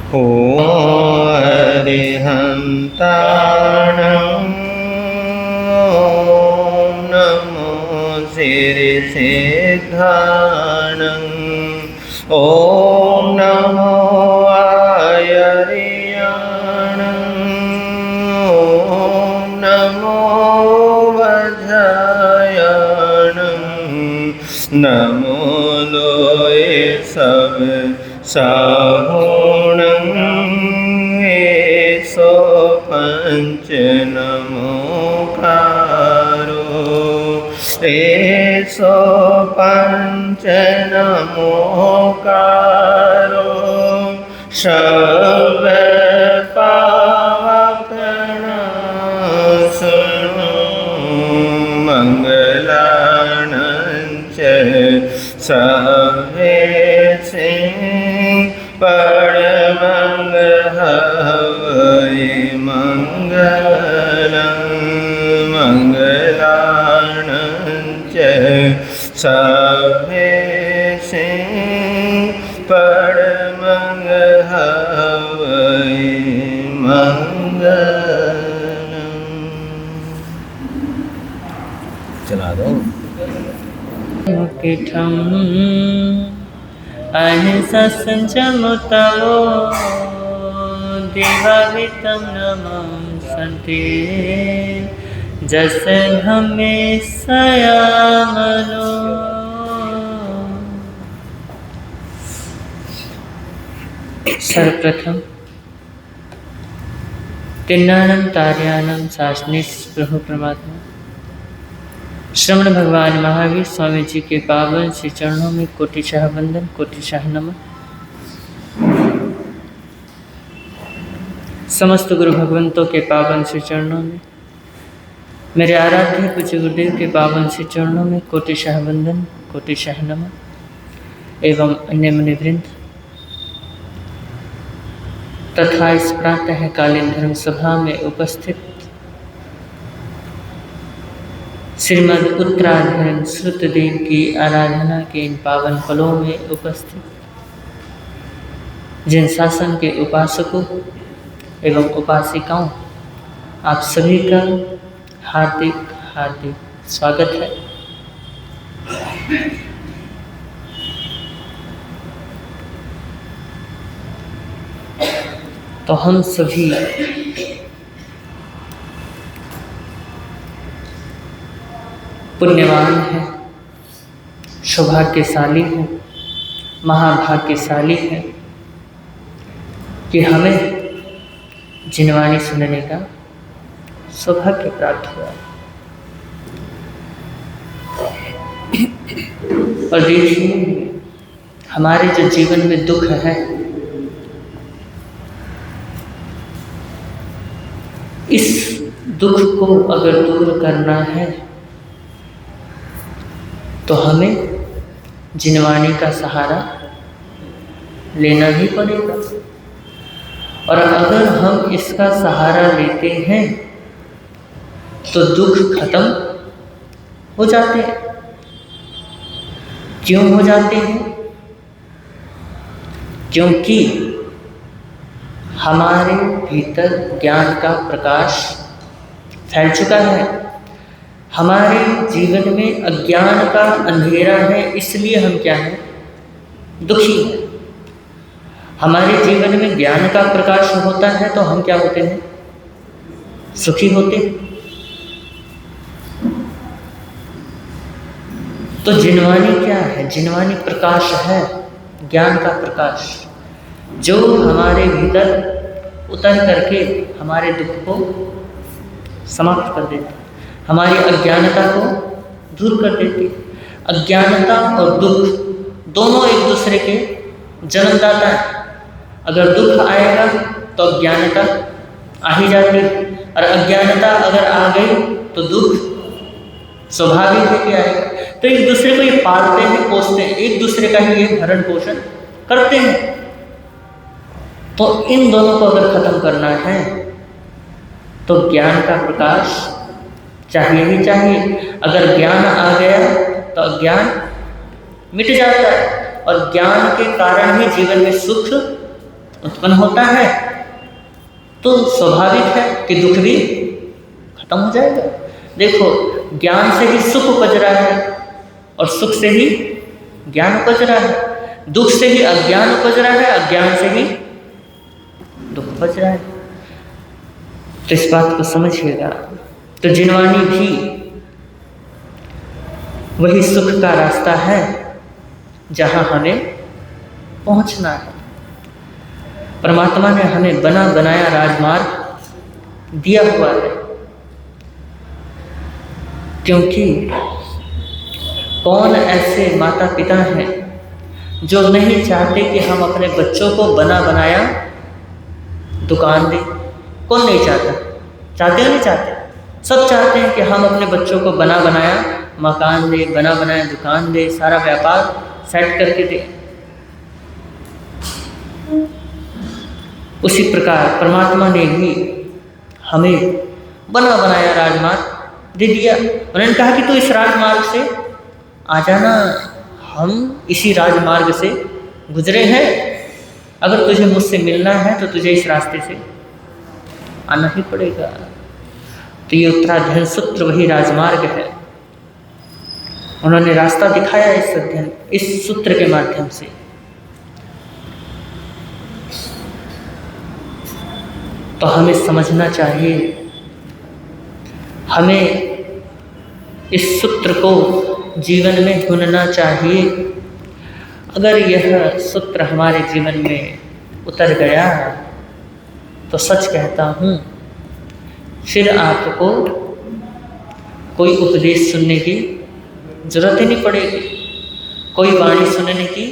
ॐ अरिहन्ताणं नमो सिरिसिद्धाणं ॐ नमो आयर्याणं ॐ नमो वज्रायणं नमो लोये सब साहुणं सो पंच नमोकारो सो पंच नमोकारो सर्व पावकनाशनो मंगलानंच सर्वे परमंगलहवै मंगलं मंगलानंच सर्वे परमंगलहवै मंगलं। चला दो मुकिठम अहिंसा संचमुतवो दिवावितं नमः सन्ति जैसे हमें सयामनो। सर्वप्रथम तिन्नानम तार्यानम शासनिस प्रभु परमात्मा श्रवण भगवान महावीर स्वामी जी के पावन श्री चरणों में कोटिशाह वंदन, कोटिशाह नमन। समस्त गुरु भगवंतों के पावन श्री चरणों में, मेरे आराध्य पूज्य गुरुदेव के पावन श्री चरणों में कोटिशाह वंदन, कोटिशाह नमन एवं अन्य मुनिवृंद तथा इस प्रातःकालीन धर्म सभा में उपस्थित श्रीमद् उत्तराधर्म श्रुतदेव की आराधना के इन पावन फलों में उपस्थित जिन शासन के उपासकों एवं उपासिकाओं, आप सभी का हार्दिक हार्दिक स्वागत है। तो हम सभी पुण्यवान है, सौभाग्यशाली है, महाभाग्यशाली है कि हमें जिनवाणी सुनने का सौभाग्य प्राप्त हुआ। और देखिए, हमारे जो जीवन में दुख है, इस दुख को अगर दूर करना है तो हमें जिनवाणी का सहारा लेना ही पड़ेगा। और अगर हम इसका सहारा लेते हैं तो दुख खत्म हो जाते हैं। क्यों हो जाते हैं? क्योंकि हमारे भीतर ज्ञान का प्रकाश फैल चुका है। हमारे जीवन में अज्ञान का अंधेरा है, इसलिए हम क्या हैं? दुखी हैं। हमारे जीवन में ज्ञान का प्रकाश होता है तो हम क्या होते हैं? सुखी होते हैं। तो जिनवाणी क्या है? जिनवाणी प्रकाश है, ज्ञान का प्रकाश, जो हमारे भीतर उतर करके हमारे दुख को समाप्त कर देता है, हमारी अज्ञानता को दूर कर देती है। अज्ञानता और दुख दोनों एक दूसरे के जन्मदाता है। अगर दुख आएगा तो अज्ञानता आ ही जाती है, और अज्ञानता अगर आ गई तो दुख स्वाभाविक है कि आएगा। तो एक दूसरे को ये पालते हैं, पोसते हैं, एक दूसरे का ही ये भरण पोषण करते हैं। तो इन दोनों को अगर खत्म करना है तो ज्ञान का प्रकाश चाहिए ही चाहिए। अगर ज्ञान आ गया तो अज्ञान मिट जाता है, और ज्ञान के कारण ही जीवन में सुख उत्पन्न होता है तो स्वाभाविक है कि दुख भी खत्म हो जाएगा। देखो, ज्ञान से ही सुख उपज रहा है और सुख से ही ज्ञान उपज रहा है, दुख से ही अज्ञान उपज रहा है, अज्ञान से ही दुख उपज रहा है। तो इस बात को समझिएगा। तो जिनवानी भी वही सुख का रास्ता है जहाँ हमें पहुँचना है। परमात्मा ने हमें बना बनाया राजमार्ग दिया हुआ है, क्योंकि कौन ऐसे माता पिता हैं जो नहीं चाहते कि हम अपने बच्चों को बना बनाया दुकान दें? कौन नहीं चाहता? चाहते हो नहीं चाहते? सब चाहते हैं कि हम अपने बच्चों को बना बनाया मकान दे, बना बनाया दुकान दे, सारा व्यापार सेट करके दे। उसी प्रकार परमात्मा ने भी हमें बना बनाया राजमार्ग दे दिया। उन्होंने कहा कि तू इस राजमार्ग से आ जाना, हम इसी राजमार्ग से गुजरे हैं, अगर तुझे मुझसे मिलना है तो तुझे इस रास्ते से आना ही पड़ेगा। तो ये उत्तराध्ययन सूत्र वही राजमार्ग है। उन्होंने रास्ता दिखाया इस सूत्र के माध्यम से। तो हमें समझना चाहिए, हमें इस सूत्र को जीवन में ढूंढना चाहिए। अगर यह सूत्र हमारे जीवन में उतर गया तो सच कहता हूँ, फिर आपको कोई उपदेश सुनने की जरूरत ही नहीं पड़ेगी, कोई वाणी सुनने की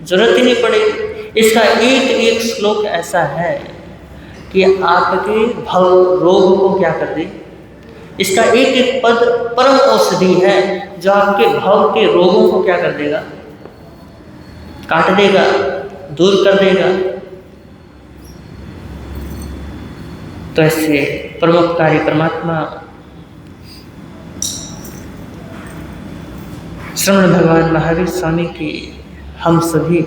जरूरत ही नहीं पड़ेगी। इसका एक एक श्लोक ऐसा है कि आपके भव रोग को क्या कर दे। इसका एक एक पद परम औषधि है जो आपके भव के रोगों को क्या कर देगा, काट देगा, दूर कर देगा। तो ऐसे परोपकारी परमात्मा श्रवण भगवान महावीर स्वामी की हम सभी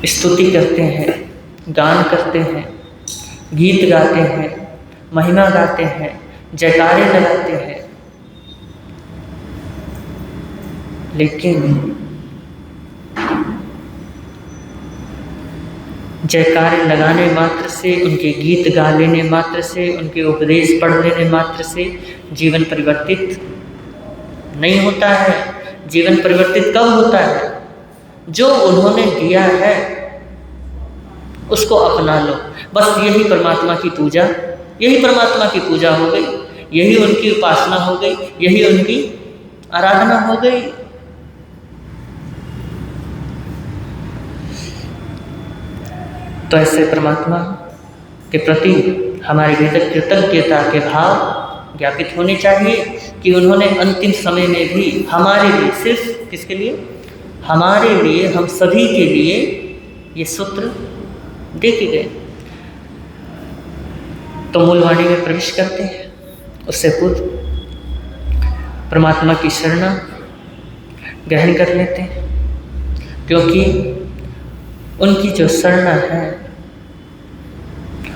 स्तुति करते हैं, गान करते हैं, गीत गाते हैं, महिमा गाते हैं, जयकारे लगाते हैं, लेकिन जयकारे लगाने मात्र से, उनके गीत गा लेने मात्र से, उनके उपदेश पढ़ लेने मात्र से जीवन परिवर्तित नहीं होता है। जीवन परिवर्तित कब होता है? जो उन्होंने दिया है उसको अपना लो। बस यही परमात्मा की पूजा, यही परमात्मा की पूजा हो गई, यही उनकी उपासना हो गई, यही उनकी आराधना हो गई। तो ऐसे परमात्मा के प्रति हमारे भीतर कृतज्ञता के भाव ज्ञापित होने चाहिए कि उन्होंने अंतिम समय में भी हमारे लिए, सिर्फ किसके लिए? हमारे लिए, हम सभी के लिए ये सूत्र दे के गए। तो मूलवाणी में प्रवेश करते हैं, उससे पूर्व परमात्मा की शरण ग्रहण कर लेते हैं, क्योंकि उनकी जो शरण है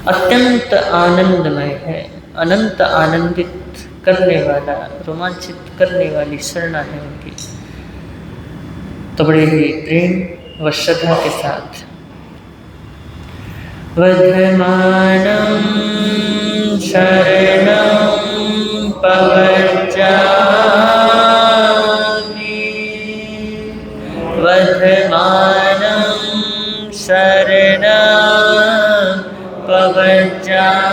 अत्यंत आनंदमय है, अनंत आनंदित करने वाला, रोमांचित करने वाली शरण है उनकी। तो बड़े ही प्रेम व श्रद्धा के साथ वर्धमानं शरणं पवज्जामि, वर्धमानं शरणं पवज्जामि,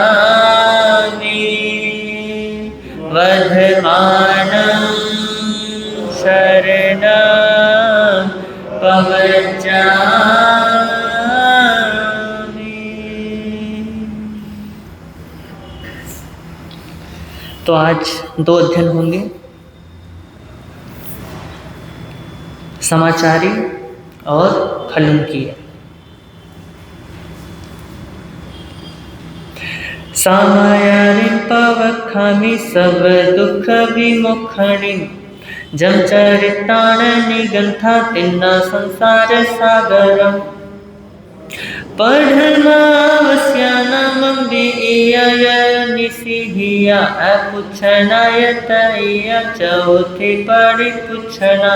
वर्धमानं शरणं पवज्जामि। तो आज 2 अध्ययन होंगे, समाचारी और खलुंकीय। सामायारिं पवखामि सब दुख विमुखणि, जम चरितान निगंथा तिन्ना संसार सागरम पढ़मावस्यानामं बीय निसिहिया अपुच्छनाय तय चौथी पढ़ी पुच्छना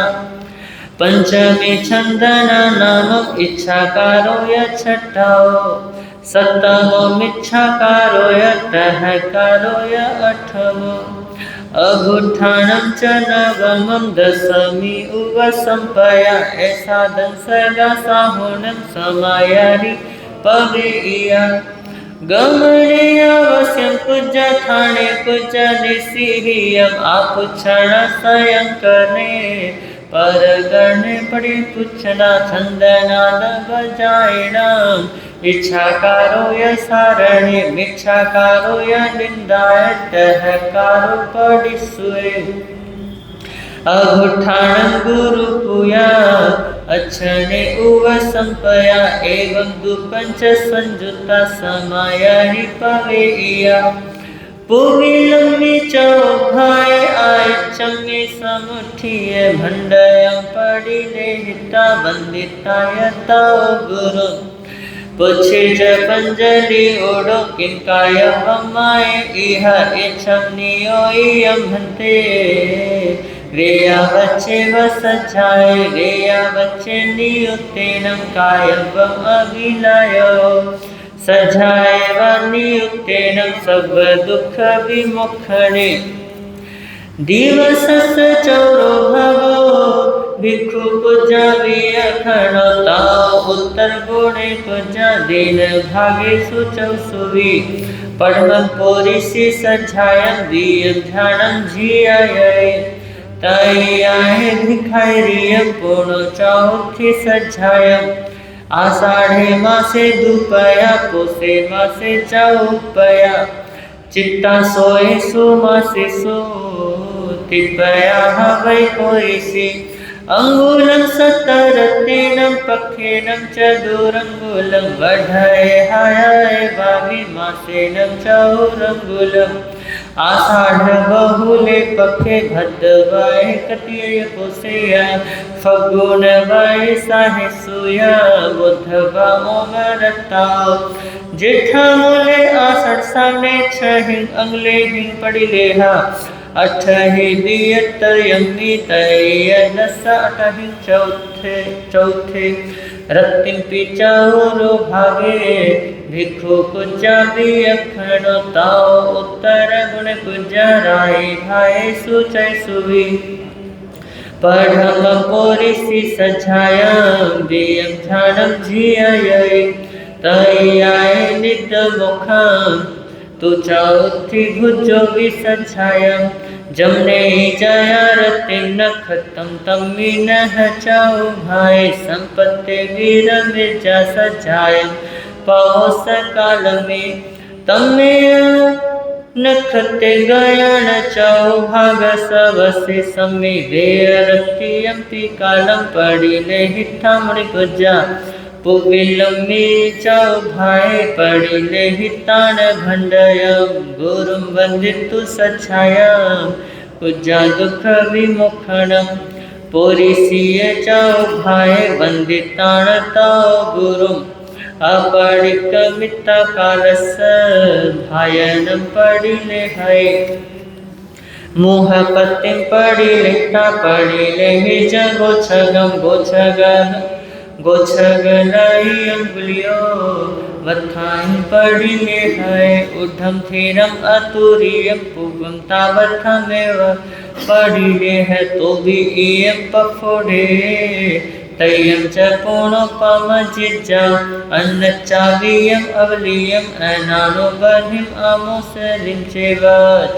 पंचमी छंदना नामम इच्छाकारो य छठाओ सप्तमो मिच्छाकारो य तहकारो य अठमो अगुठाणं च नवमं दशमी उवसंपया ऐसा दंसगा साहुणं समायारि पवेया गमनेयावस्यं पूज थाणे पूज निसिहियं आपुच्छण सयंकने परगणे पड़े पुच्छना छंदनाद बजायणं इच्छाकारो य सारणे मिच्छाकारो य निंदाय तहकारो पडिसुए अघुठाणं गुरुपुया अच्छने उवसंपया एवं दुपंच संजुता समायारि पवेया पुविलम्बी चौभाय आयचम्मे समुठिय भंडयं पडिले हिता वंदिताय ताओ गुरु पुच्छे च पंजलि ओडो किंकाय वमाय इह इच्छं नियोयं हन्ते वेया वच्चे वसज्जाय वेया वच्चे नियुक्तेनं कायवम् अभिनयो सज्जाय व नियुक्तेनं सर्व दुःख विमुखने दिवसस् चौरो भवो भिक्षु पूजा वियखणो ताओ उत्तर गुणे पूजा दिन भागे सुचौ सुवी पढ़मं पोरिसि सज्जायं वियं ध्यानं झियाय तयाय भिखारियं पूर्णो चौथी सज्जायं आषाढ़े मासे दुपया पोसे मासे चौपया चित्ता सोए सो मासे सो तिपया हवै होइसि अंगुलं सतरतेनं पखेनं च दूरंगुलं वढय हाय वावि मासेनं चौरंगुलम् आषाढ़ बहुले पखे भद्रवाय कतिय पोसेया फगुन वाय साहे सुया बुधवा मोमरताओ जेठा मूले आषाढ़ सामने छहिं अंगले हिं पड़ी लेहा अठहि दियत यम्मी तय दस अठहि चौथे रत्तिं पिचारो भागे भिक्षु पूजा वियखणो ताओ उत्तर गुण पूजा राय भाई सुचय सुवी पढ़म पोरिसि सज्जायं वियं ध्यानं झियाय तयाय निद मुखं तु चौथी भुजो विसज्जायं जमने जया रतिं नखतं तम्मी नह चाउ भाई संपत्ति वीर मिर्जा सज्जायं पौष काल में तम्मे नखते गयान चौ भाग सबसे सम्मी वेय रतियंपि कालं पड़िले हिठा मणि पूजा पुविलम्बी चौ भाई पड़िले हितान भंडयं गुरुं वंदितु सच्छायं पूजा दुख विमुखणं पोरिसिय चौ भाई वंदितान ताओ गुरुं अपरिक मित्ता कालस भायनं पड़िले है मुहपतिं पड़िले ता पड़िले हिज गोछगलाई अंगुलियो वथाई पड़िले है ऊर्ध्वं थीरं अतुरियं पूर्वं तावर्थमेव पड़िले है तो भी इयं पफोड़े तय्यं च पूर्णोपमजिज्जा अन्नच्चावीयम् अवलीयम् अनानो बर्हिम् आमोसलिं चैव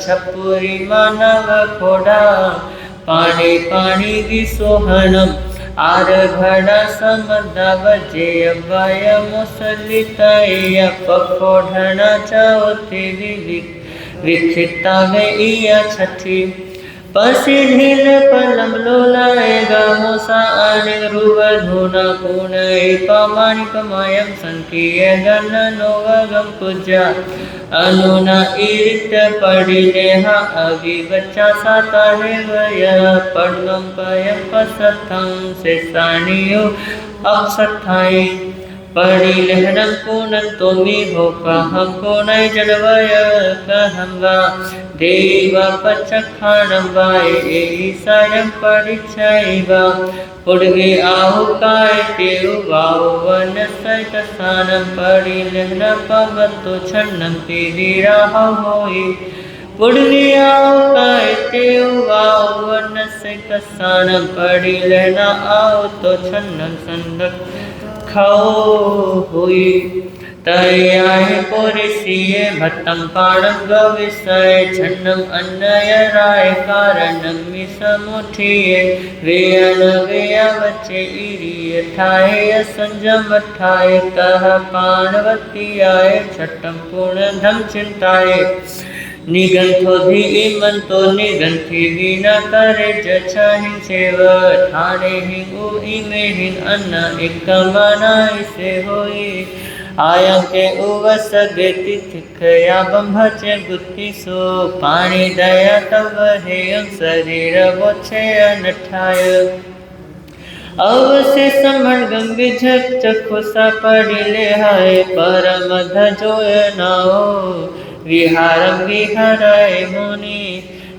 छप्पुरी मानव खोडा पाणि पाणि विसोहनम् आरभणा समदावजेय वायमोसलितय पफोढणा चौथी विक्षिता में इया छठी पसिढील पलम लोलाय गामोसा अनेक रूप धूना पूर्ण एकमानिकमयं संकीय गण नोगम पूजा अनुना ईरित पडिलेहा अगी बच्चा साता है वय पडगम पयम पसथं शेषाणियो अपसथाई पड़ी लहरम पूनम तोमी होका हमको नय जनवय कहंगा देवा पचखाणम वाय ईसायम परिचयवा पुड़गे आहु काय तेउ वाउ वन सैत सानम पड़ी लहरम पवतो छन्नम पीवीरा होई पुड़गे आहु काय तेउ वाउ वन सैत सानम पड़ी लहना आओ तो छन्नम संदक खाओ हुई तयाय पोरिसिये भत्तम पाणम गविसय छन्नम अन्नय राय कारणम मिसमुठिये वेयन वेयवचे इरिय ठाय संजम ठाय तह पाणवती आय छठम पूर्ण धम चिंताय निगंथो धी इमंतो निगंथी वीना करे जछहिं सेव ठाणे हिं उ इमे हिं अन्न एकमाना इसे होई आयं के उवस गेति थिखया बंभचे गुत्ति सो पाणी दया तव हेयं शरीर बोछे अनठाय अवश्य समण गंगे झक चखुसा पड़िले हाय परम धजोय नाओ विहारम विहराय मुनि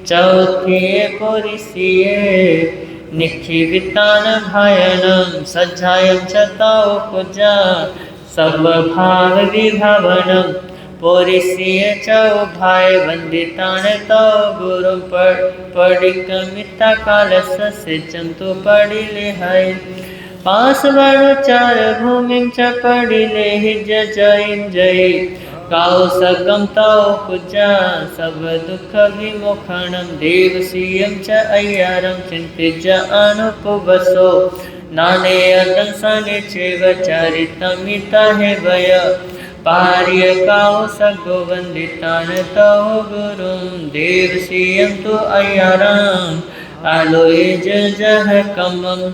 चौथिये पोरिसिये निखिवितान भायनम सज्जायं चताओ पूजा सब भाव विभावनम पोरिसिये चौ भाय वंदितान तौ गुरु पडिकमिता कालस से जंतु पडिले हाय पास बाणो चार भूमिं च पडिले हिज जयं जय काउ सगम ताओ पूजा सब दुख विमोखणम देवसीयं च अय्यारं चिंतिज अनुपवसो नाने अदंसने चेव चरितमिता है वय पार्य काउ सगो वंदितान ताओ गुरुं देवसीयं तु अय्यारं आलोय जह कमं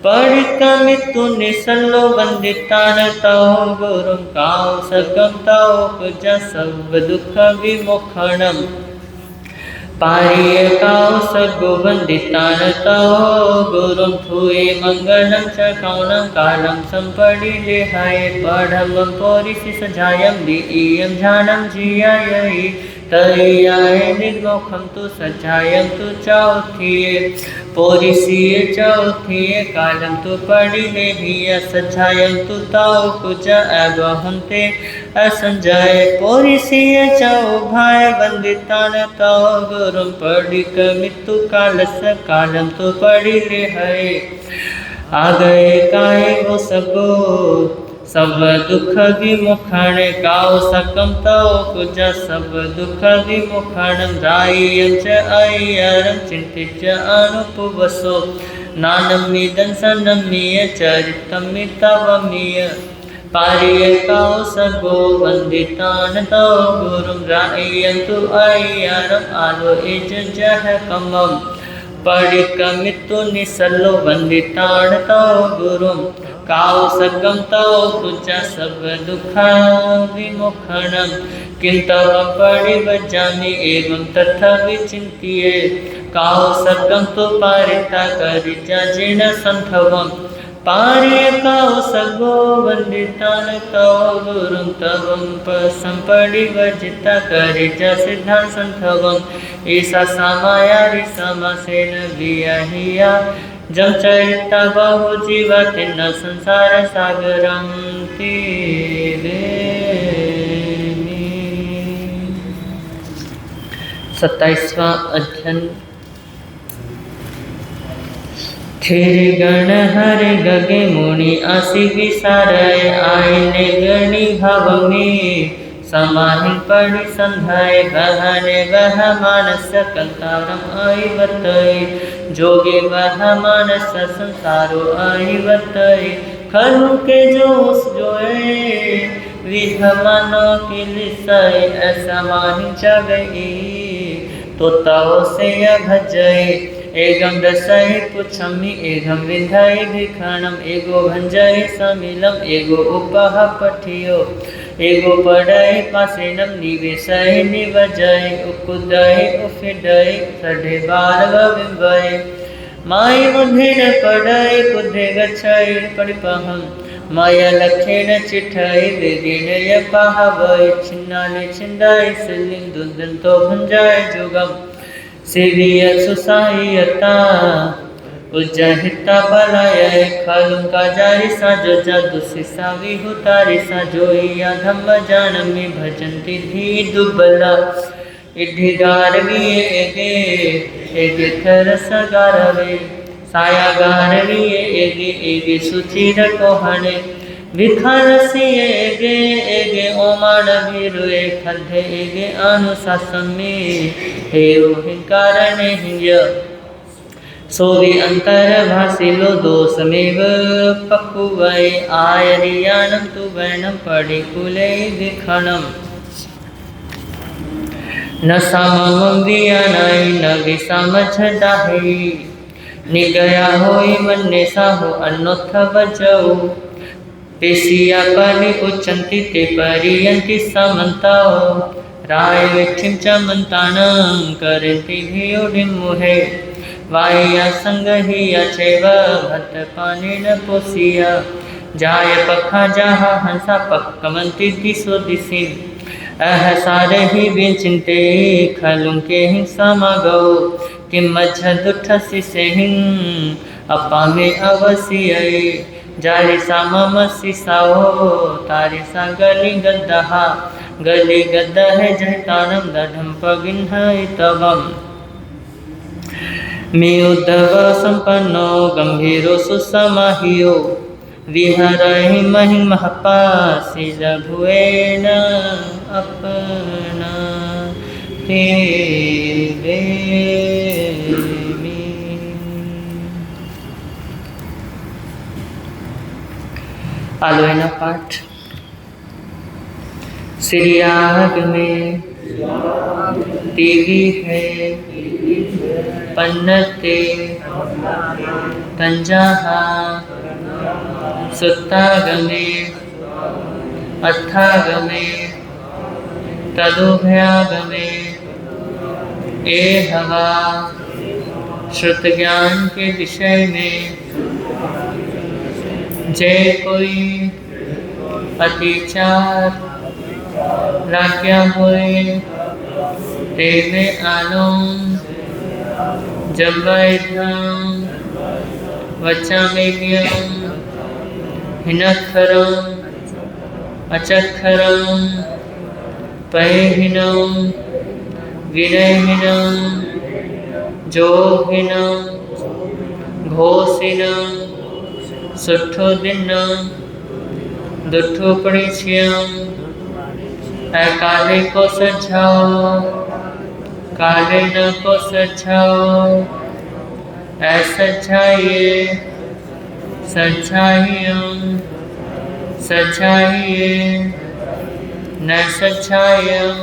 परिकमितु निसल्लो वंदितान तौ गुरुं काउ सकम तौ पूजा सब दुख विमोखणम पार्य काउ सगो वंदितान तौ गुरुं थुए मंगलम च कौनं कालं संपडिले हाय पढ़मं पोरिसि सजायं दीयं ध्यानं जियायै तयाय निर्मोखम तु सजायं तु चौथिये पोरिसिये चौथिये कालम तु पडिले धिया सजायं तु ताओ पूजा अगहंते असंजय पोरिसिये चौ भाय वंदितान ताओ गुरुं पडिकमितु कालस कालम तु पडिले हय आ गए काय वो सगो सब दुख विमुखण काउ सकम तौ पूजा सब दुख विमुखण रायं च अय्यरं चिंतिज अनुपवसो नानमिदं सनमीय चरितमितवमीय पार्य काउ सगो वंदितान तौ गुरुं रायं तु अय्यरं आलोय जह कमं पडिकमितु निसल्लो वंदितान तौ गुरुं काउ सगम तौ पूजा सब दुख विमुखणम किंतवं परिवजामि एवं तथा विचिंत्ये काउ सगम तो पारिता करिजा जिन संथवं पार्य काउ सगो वंदितान तौ गुरुं तवं संपरिवर्जिता करिजा सिद्धां संथवं ईसा समायारि समासेन वियहिया जम चरिता बहु जीवति न संसार सागरं तीरे 27वां अध्ययन थिर गण हरे गगे मुनि आसी विसारय आयने गणी भव में समाहिन पढ़ि संधाय गहने वह मानस कंतारम आईवतय जोगे वह मानस संसारो आईवतय खरु के जोस जोए विधमनो की लिसय ऐसा माहिन चगई तो तव से भजय एगम दशय पुछमि एगम विधय भिखणम एगो भंजय समिलम एगो उपह पठियो एगो पढ़य पासेनम निवेशय निवजय उकुदय उफिडय सढ़े बारव विवय माय मुधेन पढ़य कुधे गच्छय परिपहम माया लखेन चिठय वेगेन यपहवय छिन्नानि छिंदाय सिलिंग दुदंतो भंजाय जुगम सेविय सुसायता उज्जहिता बलाय खालुका जारी सा जो जादुसी सा विहुतारी सा जोइया धम्म जानमी भजंती धी दुबला इद्धि गारवी एगे थर सगारवे साया गारवी एगे सुचिर कोहणे विखारसी एगे ओमान भीरुए खद्धे एगे अनुशासमी हेरु हिंकारणे हिंय सोवी अंतर भासिलो दोषमेव पकुवै आयरियाणं तु वैणं पडिकुले विखणम् न सममं वियानाय न विसमझदाहि निगया होई मन्ने साहो अन्नोत्थ बजौ पेशिया परि उच्चन्ति ते परियन्ति समन्ताओ राय विठिं च मन्तानं करन्ति भियोडिं मुहे वाया संगहिया चैव भट्टपाणिन पोषिया जाय पखा जाहा हंसा पक्कमन्ति दिशो दिशि अहसारे ही विचिन्ते खलुंके हिं समगौ किं मज्झदुठसि सेहिं अपामे अवसियै जारी सा मम सिसाओ तारी सा गली गद्दा है जहतानम दढ़म पगिन्है तवम मे उद्धव संपन्नो गंभीरो सुसमाहियो विहरहि महि महपासी लघुएन अपना देवे आलोयना पाठ। श्रीयाग में देवी है पन्नते तंजाहा सुत्तागमे अर्थागमे तदुभयागमे ए हवा श्रुत ज्ञान के विषय में जय कोई अतिचार राज्ञा हुए तेमे आनो जम्बैध्यम वचामेद्यम हिनखरम अचखरम पयहिनम विनयहिनम जोहिनम घोषिनम सुठो दिनम दुठो परिचयम काले को सजाओ काले न को सजाओ सजाइए सजाइयम सजाइए न सजायम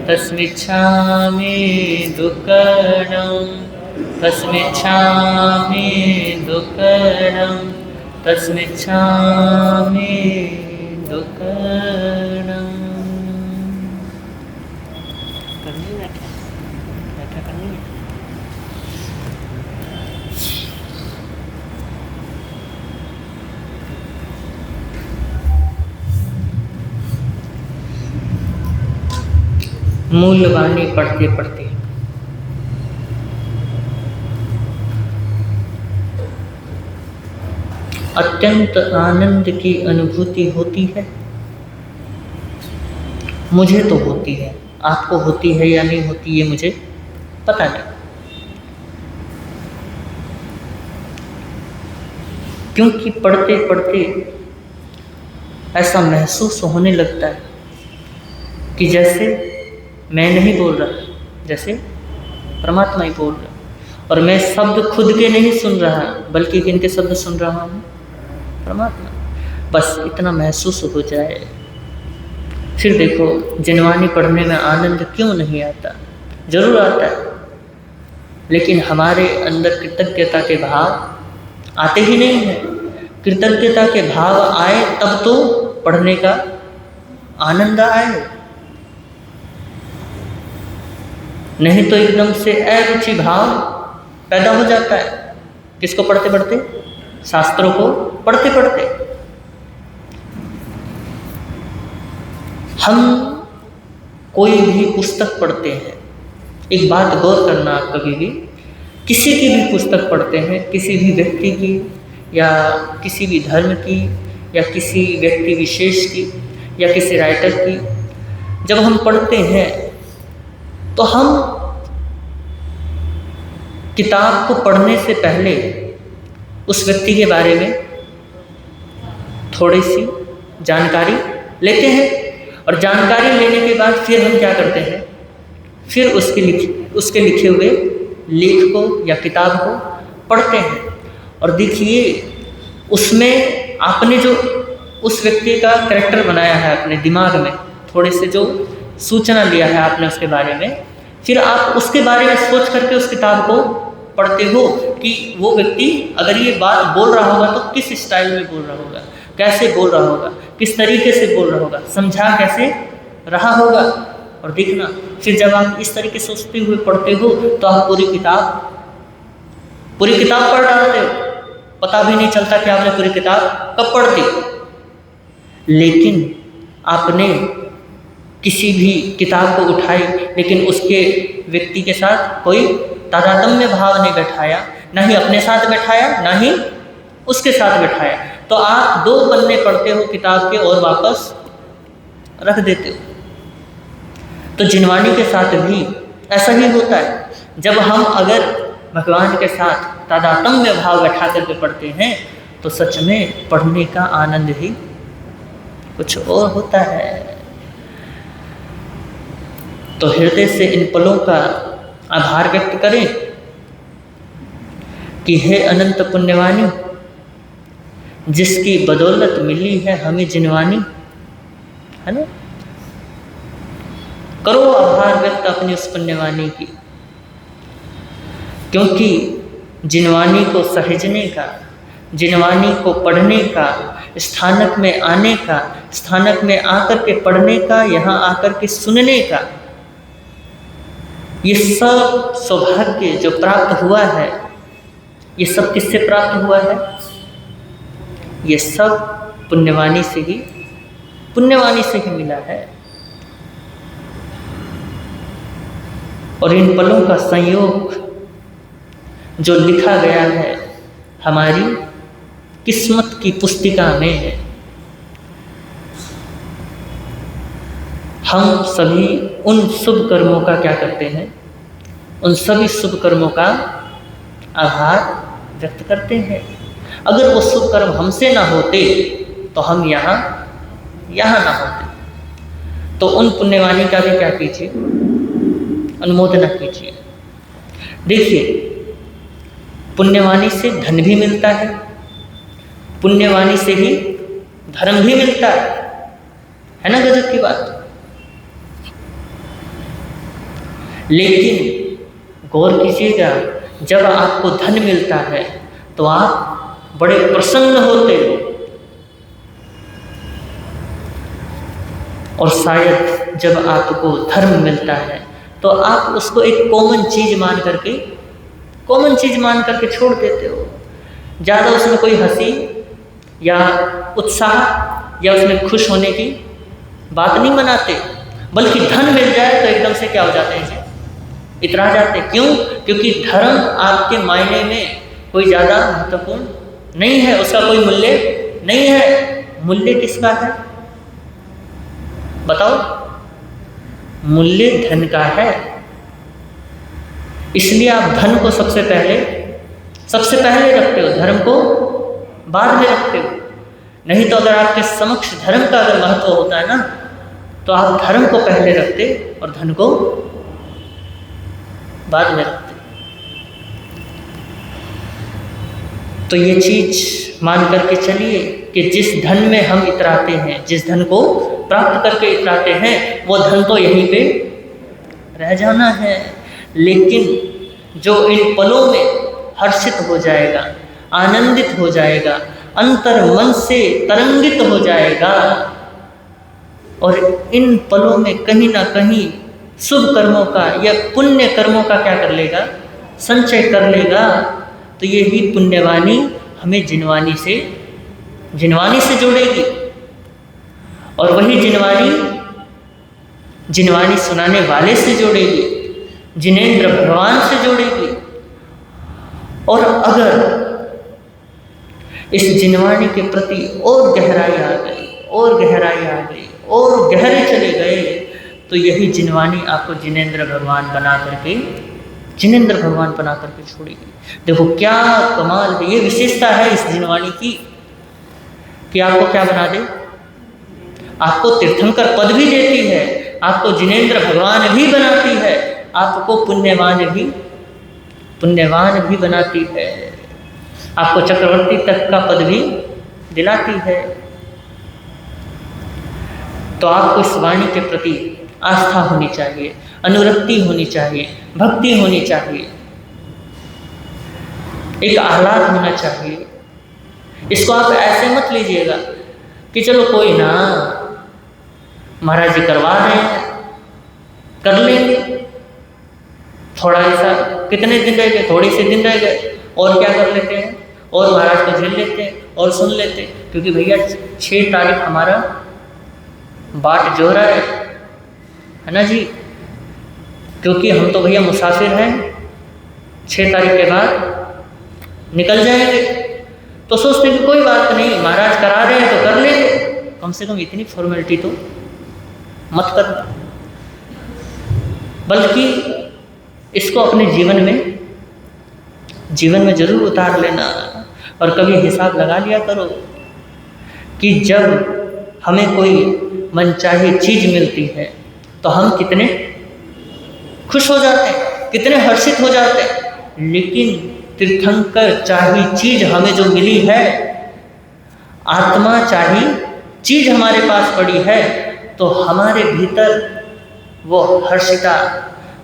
तस्मिच्छामि दुक्कडम तस्मिच्छामि दुक्कडम तस्मिच्छामि दुक्कडम। मूलवाणी पढ़ते पढ़ते अत्यंत आनंद की अनुभूति होती है। मुझे तो होती है, आपको होती है या नहीं होती ये मुझे पता नहीं, क्योंकि पढ़ते पढ़ते ऐसा महसूस होने लगता है कि जैसे मैं नहीं बोल रहा, जैसे परमात्मा ही बोल रहा, और मैं शब्द खुद के नहीं सुन रहा बल्कि किनके शब्द सुन रहा हूँ, परमात्मा। बस इतना महसूस हो जाए, फिर देखो जिनवानी पढ़ने में आनंद क्यों नहीं आता। जरूर आता है, लेकिन हमारे अंदर कृतज्ञता के भाव आते ही नहीं हैं। कृतज्ञता के भाव आए तब तो पढ़ने का आनंद आए, नहीं तो एकदम से अरुचि भाव पैदा हो जाता है। किसको पढ़ते पढ़ते? शास्त्रों को पढ़ते पढ़ते। हम कोई भी पुस्तक पढ़ते हैं, एक बात गौर करना आप कभी भी, किसी की भी पुस्तक पढ़ते हैं, किसी भी व्यक्ति की या किसी भी धर्म की या किसी व्यक्ति विशेष की या किसी राइटर की, जब हम पढ़ते हैं तो हम किताब को पढ़ने से पहले उस व्यक्ति के बारे में थोड़ी सी जानकारी लेते हैं, और जानकारी लेने के बाद फिर हम क्या करते हैं, फिर उसके लिखे हुए लेख को या किताब को पढ़ते हैं। और देखिए उसमें आपने जो उस व्यक्ति का कैरेक्टर बनाया है अपने दिमाग में, थोड़े से जो सूचना लिया है आपने उसके बारे में, फिर आप उसके बारे में सोच करके उस किताब को पढ़ते हो कि वो व्यक्ति अगर ये बात बोल रहा होगा तो किस स्टाइल में बोल रहा होगा, कैसे बोल रहा होगा, किस तरीके से बोल रहा होगा, समझा कैसे रहा होगा। और देखना फिर जब आप इस तरीके से सोचते हुए पढ़ते हो तो आप पूरी किताब पढ़ डालते हो, पता भी नहीं चलता कि आपने पूरी किताब कब पढ़ दी। लेकिन आपने किसी भी किताब को उठाई, लेकिन उसके व्यक्ति के साथ कोई तादात्म्य भाव नहीं बैठाया, ना ही अपने साथ बैठाया ना ही उसके साथ बैठाया, तो आप 2 पन्ने पढ़ते हो किताब के और वापस रख देते हो। तो जिनवानी के साथ भी ऐसा ही होता है। जब हम अगर भगवान के साथ तादात्म्य भाव बैठा करके पढ़ते हैं तो सच में पढ़ने का आनंद ही कुछ और होता है। तो हृदय से इन पलों का आभार व्यक्त करें कि हे अनंत पुण्यवानी, जिसकी बदौलत मिली है हमें जिनवानी, है ना। करो आभार व्यक्त अपनी उस पुण्यवानी की, क्योंकि जिनवानी को सहेजने का, जिनवानी को पढ़ने का, स्थानक में आने का, स्थानक में आकर के पढ़ने का, यहाँ आकर के सुनने का, ये सब सौभाग्य जो प्राप्त हुआ है, ये सब किससे प्राप्त हुआ है? ये सब पुण्यवानी से ही मिला है। और इन पलों का संयोग जो लिखा गया है हमारी किस्मत की पुस्तिका में है। हम सभी उन शुभ कर्मों का क्या करते हैं, उन सभी शुभ कर्मों का आभार व्यक्त करते हैं। अगर वो शुभ कर्म हमसे ना होते तो हम यहाँ ना होते। तो उन पुण्यवानी का भी क्या कीजिए, अनुमोदना कीजिए। देखिए पुण्यवानी से धन भी मिलता है, पुण्यवानी से ही धर्म भी मिलता है ना, गजब की बात। लेकिन गौर कीजिएगा, जब आपको धन मिलता है तो आप बड़े प्रसन्न होते हो, और शायद जब आपको धर्म मिलता है तो आप उसको एक कॉमन चीज मान करके छोड़ देते हो। ज़्यादा उसमें कोई हंसी या उत्साह या उसमें खुश होने की बात नहीं बनाते, बल्कि धन मिल जाए तो एकदम से क्या हो जाते हैं, इतरा जाते। क्यों? क्योंकि धर्म आपके मायने में कोई ज़्यादा महत्वपूर्ण नहीं है, उसका कोई मूल्य नहीं है। मूल्य किसका है बताओ? मूल्य धन का है। इसलिए आप धन को सबसे पहले रखते हो, धर्म को बाद में रखते हो। नहीं तो अगर आपके समक्ष धर्म का अगर महत्व होता है ना, तो आप धर्म को पहले रखते और धन को बाद में रखते। तो ये चीज मान करके चलिए कि जिस धन में हम इतराते हैं, जिस धन को प्राप्त करके इतराते हैं, वो धन तो यहीं पे रह जाना है। लेकिन जो इन पलों में हर्षित हो जाएगा, आनंदित हो जाएगा, अंतर मन से तरंगित हो जाएगा और इन पलों में कहीं ना कहीं शुभ कर्मों का या पुण्य कर्मों का क्या कर लेगा, संचय कर लेगा, तो यही पुण्यवाणी हमें जिनवानी से जोड़ेगी और वही जिनवानी सुनाने वाले से जोड़ेगी, जिनेंद्र भगवान से जोड़ेगी। और अगर इस जिनवानी के प्रति और गहराई आ गई और गहरे चले गए, तो यही जिनवानी आपको जिनेंद्र भगवान बना करके छोड़ेगी। देखो क्या कमाल है, ये विशेषता है इस जिनवानी की कि आपको क्या बना दे, आपको तीर्थंकर पद भी देती है, आपको जिनेंद्र भगवान भी बनाती है, आपको पुण्यवान भी बनाती है, आपको चक्रवर्ती तक का पद भी दिलाती है। तो आपको इस वाणी के प्रति आस्था होनी चाहिए, अनुरक्ति होनी चाहिए, भक्ति होनी चाहिए, एक आह्लाद होना चाहिए। इसको आप ऐसे मत लीजिएगा कि चलो कोई ना, महाराज जी करवा रहे हैं, कर लेंगे, थोड़ा ऐसा कितने दिन रह गए, थोड़े से दिन रह गए, और क्या कर लेते हैं, और महाराज को झेल लेते हैं और सुन लेते हैं, क्योंकि भैया 6 तारीख हमारा बाट जो रहा है ना जी, क्योंकि हम तो भैया मुसाफिर हैं, 6 तारीख के बाद निकल जाएंगे। तो सोचते कि कोई बात नहीं, महाराज करा रहे हैं तो कर लेंगे, कम से कम इतनी फॉर्मेलिटी तो मत करना, बल्कि इसको अपने जीवन में जरूर उतार लेना। और कभी हिसाब लगा लिया करो कि जब हमें कोई मनचाही चीज मिलती है तो हम कितने खुश हो जाते हैं, कितने हर्षित हो जाते हैं, लेकिन तीर्थंकर चाही चीज हमें जो मिली है, आत्मा चाही चीज हमारे पास पड़ी है, तो हमारे भीतर वो हर्षिता,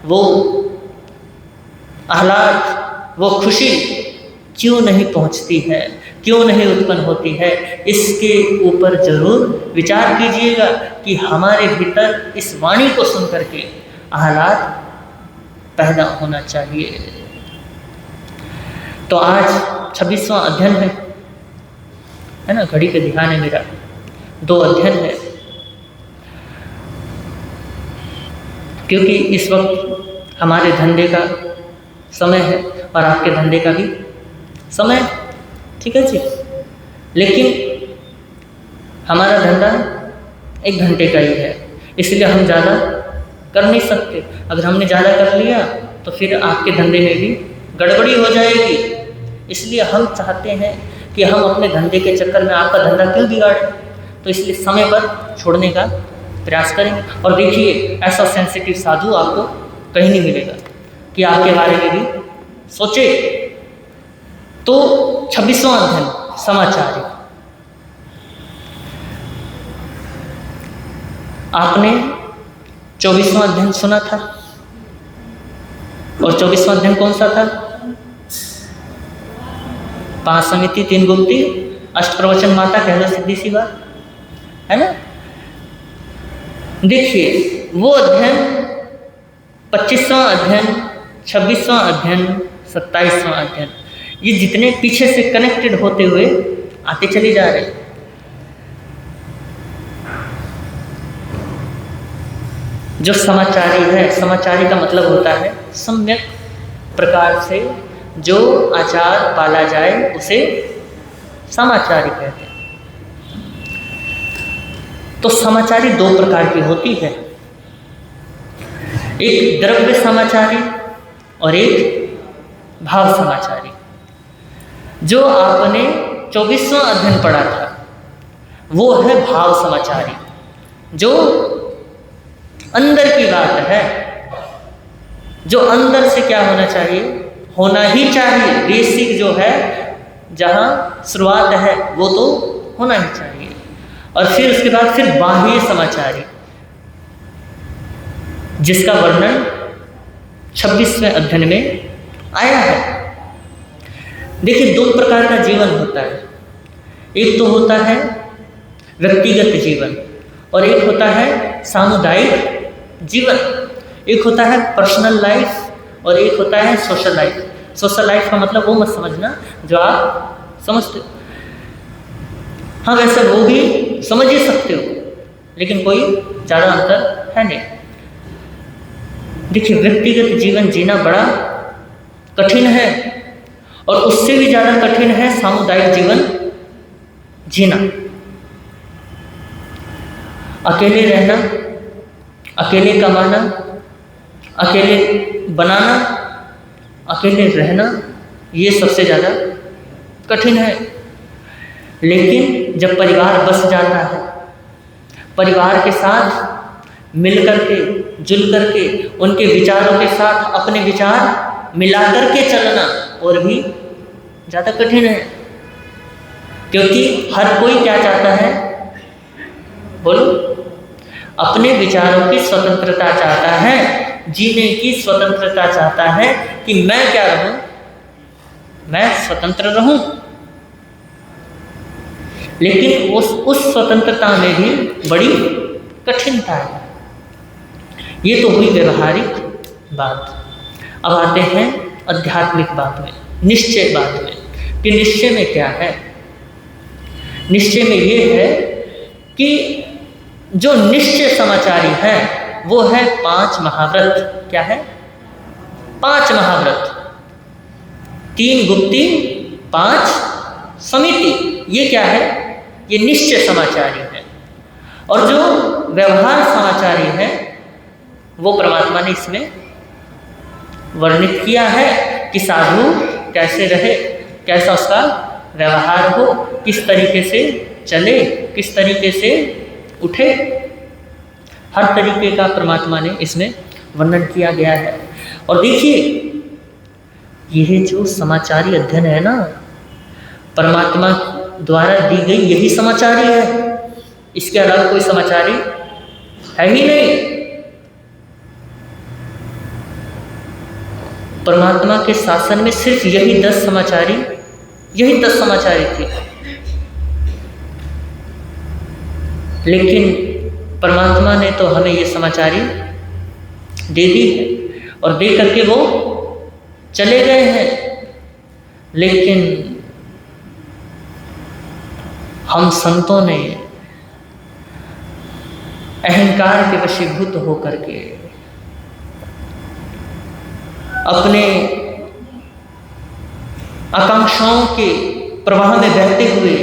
वो आह्लाद, वो खुशी क्यों नहीं पहुंचती है, क्यों नहीं उत्पन्न होती है? इसके ऊपर जरूर विचार कीजिएगा कि हमारे भीतर इस वाणी को सुन करके आह्लाद पैदा होना चाहिए। तो आज 26वां अध्ययन है ना, घड़ी के ध्यान है मेरा, 2 अध्ययन है, क्योंकि इस वक्त हमारे धंधे का समय है और आपके धंधे का भी समय, ठीक है जी, लेकिन हमारा धंधा 1 घंटे का ही है, इसलिए हम ज़्यादा कर नहीं सकते। अगर हमने ज़्यादा कर लिया तो फिर आपके धंधे में भी गड़बड़ी हो जाएगी। इसलिए हम चाहते हैं कि हम अपने धंधे के चक्कर में आपका धंधा क्यों बिगाड़ें, तो इसलिए समय पर छोड़ने का प्रयास करेंगे। और देखिए, ऐसा सेंसिटिव साधु आपको कहीं नहीं मिलेगा कि आपके बारे में भी सोचे। तो 26वां अध्ययन समाचार, आपने 24वां अध्ययन सुना था, और 24वां अध्ययन कौन सा था? 5 समिति 3 गुप्ती अष्टप्रवचन माता कह लो, सीधी सी बात है ना। देखिए वो अध्ययन 25वां अध्ययन, 26वां अध्ययन, 27वां अध्ययन, ये जितने पीछे से कनेक्टेड होते हुए आते चले जा रहे हैं। जो समाचारी है, समाचारी का मतलब होता है सम्यक प्रकार से जो आचार पाला जाए उसे समाचारी कहते हैं। तो समाचारी 2 प्रकार की होती है, एक द्रव्य समाचारी और एक भाव समाचारी। जो आपने 24वां अध्ययन पढ़ा था वो है भाव समाचारी, जो अंदर की बात है, जो अंदर से क्या होना चाहिए, होना ही चाहिए, बेसिक जो है, जहाँ शुरुआत है वो तो होना ही चाहिए। और फिर उसके बाद फिर बाह्य समाचारी, जिसका वर्णन 26वें अध्ययन में आया है। देखिए, दो प्रकार का जीवन होता है। एक तो होता है व्यक्तिगत जीवन और एक होता है सामुदायिक जीवन। एक होता है पर्सनल लाइफ और एक होता है सोशल लाइफ। सोशल लाइफ का मतलब वो मत समझना जो आप समझते हो। हाँ, वैसे वो भी समझ ही सकते हो, लेकिन कोई ज़्यादा अंतर है नहीं। देखिए, व्यक्तिगत जीवन जीना बड़ा कठिन है और उससे भी ज़्यादा कठिन है सामुदायिक जीवन जीना। अकेले रहना, अकेले कमाना, अकेले बनाना, अकेले रहना, ये सबसे ज़्यादा कठिन है। लेकिन जब परिवार बस जाता है, परिवार के साथ मिल करके, जुल करके, उनके विचारों के साथ अपने विचार मिला करके चलना और भी ज़्यादा कठिन है। क्योंकि हर कोई क्या चाहता है, बोलो, अपने विचारों की स्वतंत्रता चाहता है, जीने की स्वतंत्रता चाहता है कि मैं क्या रहूं, मैं स्वतंत्र रहूं। लेकिन उस स्वतंत्रता में भी बड़ी कठिनता है। ये तो हुई व्यवहारिक बात। अब आते हैं आध्यात्मिक बात में, निश्चय बात में कि निश्चय में क्या है। निश्चय में ये है कि जो निश्चय समाचारी है वो है 5 महाव्रत। क्या है? 5 महाव्रत, 3 गुप्ती, 5 समिति। ये क्या है? ये निश्चय समाचारी है। और जो व्यवहार समाचारी है वो परमात्मा ने इसमें वर्णित किया है कि साधु कैसे रहे, कैसा उसका व्यवहार हो, किस तरीके से चले, किस तरीके से उठे। हर तरीके का परमात्मा ने इसमें वर्णन किया गया है। और देखिए, यह जो समाचारी अध्ययन है ना, परमात्मा द्वारा दी गई यही समाचारी है। इसके अलावा कोई समाचारी है ही नहीं। परमात्मा के शासन में सिर्फ यही 10 समाचारी थे। लेकिन परमात्मा ने तो हमें ये समाचारी दे दी है और दे करके वो चले गए हैं। लेकिन हम संतों ने अहंकार के वशीभूत होकर के अपने आकांक्षाओं के प्रवाह में बहते हुए,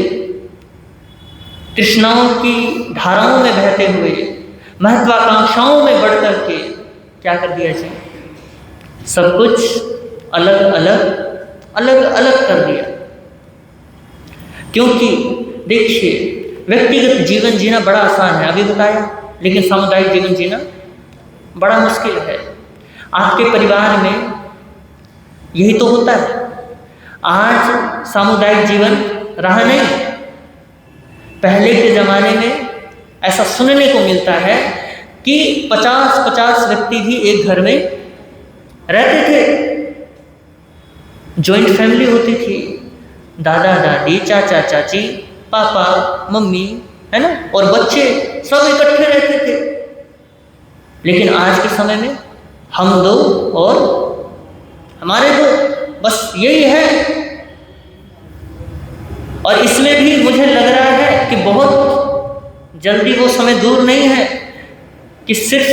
तृष्णाओं की धाराओं में बहते हुए, महत्वाकांक्षाओं में बढ़ करके क्या कर दिया जी? सब कुछ अलग अलग कर दिया। क्योंकि देखिए, व्यक्तिगत जीवन जीना बड़ा आसान है, अभी बताया, लेकिन सामुदायिक जीवन जीना बड़ा मुश्किल है। आपके परिवार में यही तो होता है। आज सामुदायिक जीवन रहा नहीं। पहले के ज़माने में ऐसा सुनने को मिलता है कि 50-50 व्यक्ति भी एक घर में रहते थे। जॉइंट फैमिली होती थी, दादा दादी, चाचा चाची, पापा मम्मी, है ना, और बच्चे सब इकट्ठे रहते थे। लेकिन आज के समय में हम 2 और हमारे 2, बस यही है। और इसमें भी मुझे लग रहा है कि बहुत जल्दी वो समय दूर नहीं है कि सिर्फ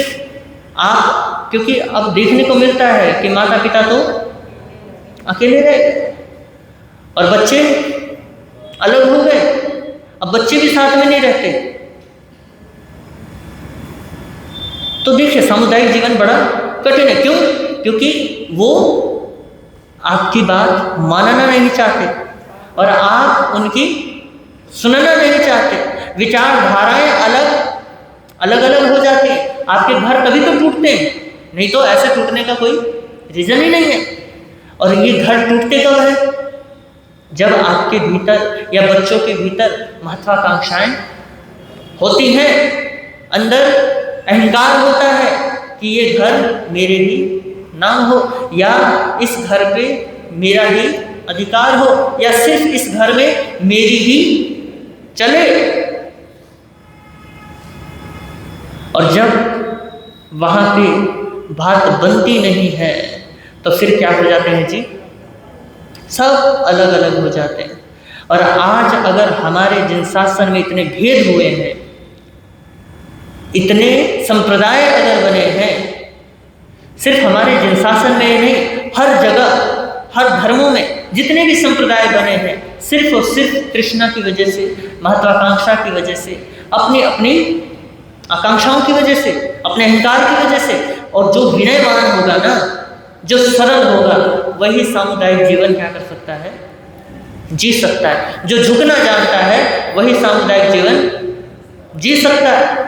आप, क्योंकि अब देखने को मिलता है कि माता पिता तो अकेले रह गए और बच्चे अलग हो गए। अब बच्चे भी साथ में नहीं रहते। तो देखिए, सामुदायिक जीवन बड़ा कठिन है। क्यों? क्योंकि वो आपकी बात मानना नहीं चाहते और आप उनकी सुनना नहीं चाहते। विचारधाराएं अलग हो जाती हैं। आपके घर तभी तो टूटते हैं, नहीं तो ऐसे टूटने का कोई रीज़न ही नहीं है। और ये घर टूटते कब है? जब आपके भीतर या बच्चों के भीतर महत्वाकांक्षाएं होती हैं, अंदर अहंकार होता है कि ये घर मेरे ही नाम हो, या इस घर पे मेरा ही अधिकार हो, या सिर्फ इस घर में मेरी ही चले। और जब वहां पे बात बनती नहीं है तो फिर क्या हो जाते हैं जी, सब अलग अलग हो जाते हैं। और आज अगर हमारे जिन शासन में इतने भेद हुए हैं, इतने संप्रदाय अगर बने हैं, सिर्फ हमारे जिन शासन में ही नहीं, हर जगह, हर धर्मों में जितने भी संप्रदाय बने हैं, सिर्फ और सिर्फ तृष्णा की वजह से, महत्वाकांक्षा की वजह से, अपनी अपनी आकांक्षाओं की वजह से, अपने अहंकार की वजह से। और जो विनयवान होगा ना, जो सरल होगा, वही सामुदायिक जीवन क्या कर सकता है, जी सकता है। जो झुकना जानता है वही सामुदायिक जीवन जी सकता है।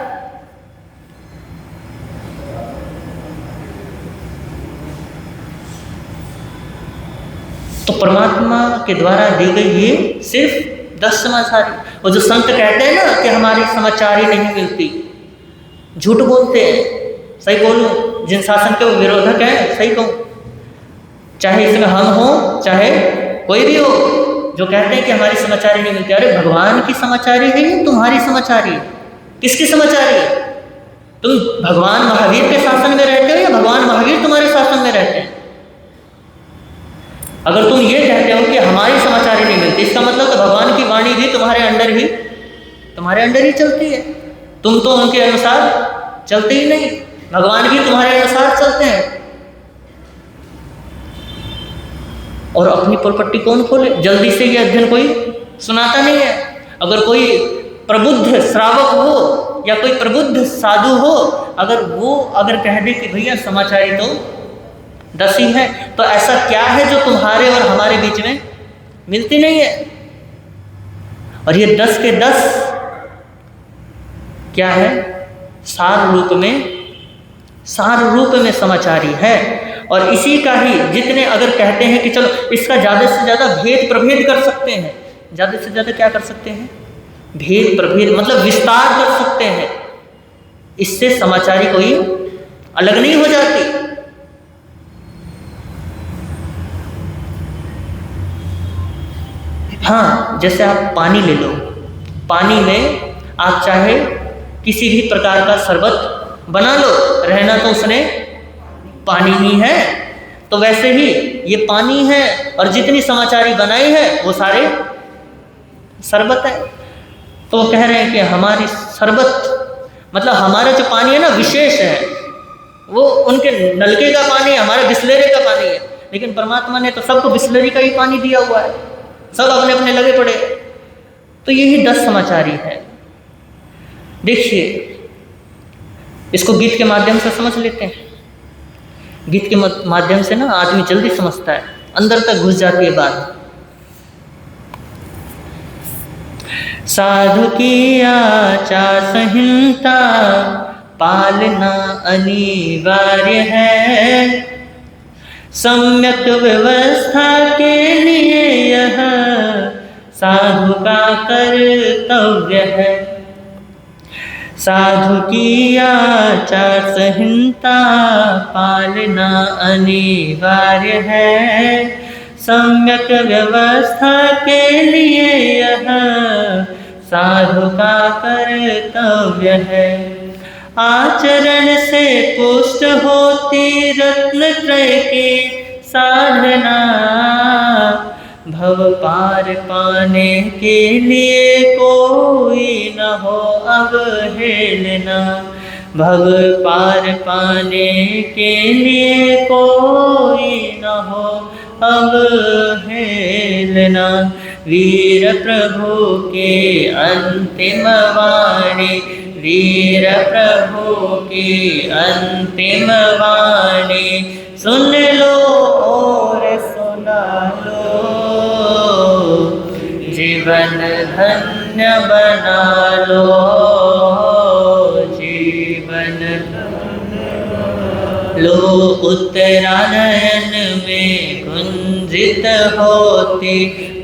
तो परमात्मा के द्वारा दी गई ये सिर्फ 10 समाचारी। और जो संत कहते हैं ना कि हमारी समाचारी नहीं मिलती, झूठ बोलते हैं। सही बोलूं, जिन शासन के वो विरोधक हैं, सही कहूं, चाहे इसमें हम हो चाहे कोई भी हो, जो कहते हैं कि हमारी समाचारी नहीं मिलती। अरे भगवान की समाचारी है या तुम्हारी समाचारी है? किसकी समाचारी है? तुम भगवान महावीर के शासन में रहते हो या भगवान महावीर तुम्हारे शासन में रहते हैं? अगर तुम ये कहते हो कि हमारी समाचारी नहीं मिलती, इसका मतलब तो भगवान की वाणी भी तुम्हारे अंडर ही चलती है। तुम तो उनके अनुसार चलते ही नहीं, भगवान भी तुम्हारे अनुसार चलते हैं। और अपनी प्रॉपर्टी कौन खोले? जल्दी से ये अध्ययन कोई सुनाता नहीं है। अगर कोई प्रबुद्ध श्रावक हो या कोई प्रबुद्ध साधु हो, अगर कह दे कि भैया समाचारी तो 10 ही है, तो ऐसा क्या है जो तुम्हारे और हमारे बीच में मिलती नहीं है? और ये 10 के 10 क्या है? सार रूप में समाचारी है। और इसी का ही जितने अगर कहते हैं कि चलो इसका ज़्यादा से ज़्यादा भेद प्रभेद कर सकते हैं, ज़्यादा से ज़्यादा क्या कर सकते हैं? भेद प्रभेद मतलब विस्तार कर सकते हैं। इससे समाचारी कोई अलग नहीं हो जाती। हाँ, जैसे आप पानी ले लो, पानी में आप चाहे किसी भी प्रकार का शरबत बना लो, रहना तो उसने पानी ही है। तो वैसे ही ये पानी है और जितनी समाचारी बनाई है वो सारे शरबत है। तो वो कह रहे हैं कि हमारी शरबत मतलब हमारा जो पानी है ना विशेष है, वो उनके नलके का पानी है, हमारा बिस्लेरी का पानी है। लेकिन परमात्मा ने तो सबको बिस्लेरी का ही पानी दिया हुआ है, सब अपने अपने लगे पड़े। तो यही 10 समाचारी है। देखिए, इसको गीत के माध्यम से समझ लेते हैं। गीत के माध्यम से ना आदमी जल्दी समझता है, अंदर तक घुस जाती है बात। साधु की आचार संहिता पालना अनिवार्य है, सम्यक व्यवस्था के लिए यह साधु का कर्तव्य है। साधु की आचार संहिता पालना अनिवार्य है, सम्यक व्यवस्था के लिए यह साधु का कर्तव्य है। आचरण से पुष्ट होती रत्नत्रय की साधना, भव पार पाने के लिए कोई न हो अवहेलना। भव पार पाने के लिए कोई न हो अवहेलना। वीर प्रभु के अंतिम वाणी, वीर प्रभु की अंतिम वाणी, सुन लो और सुना लो, जीवन धन्य बना लो, जीवन लो। उत्तरायण में गुंजित होती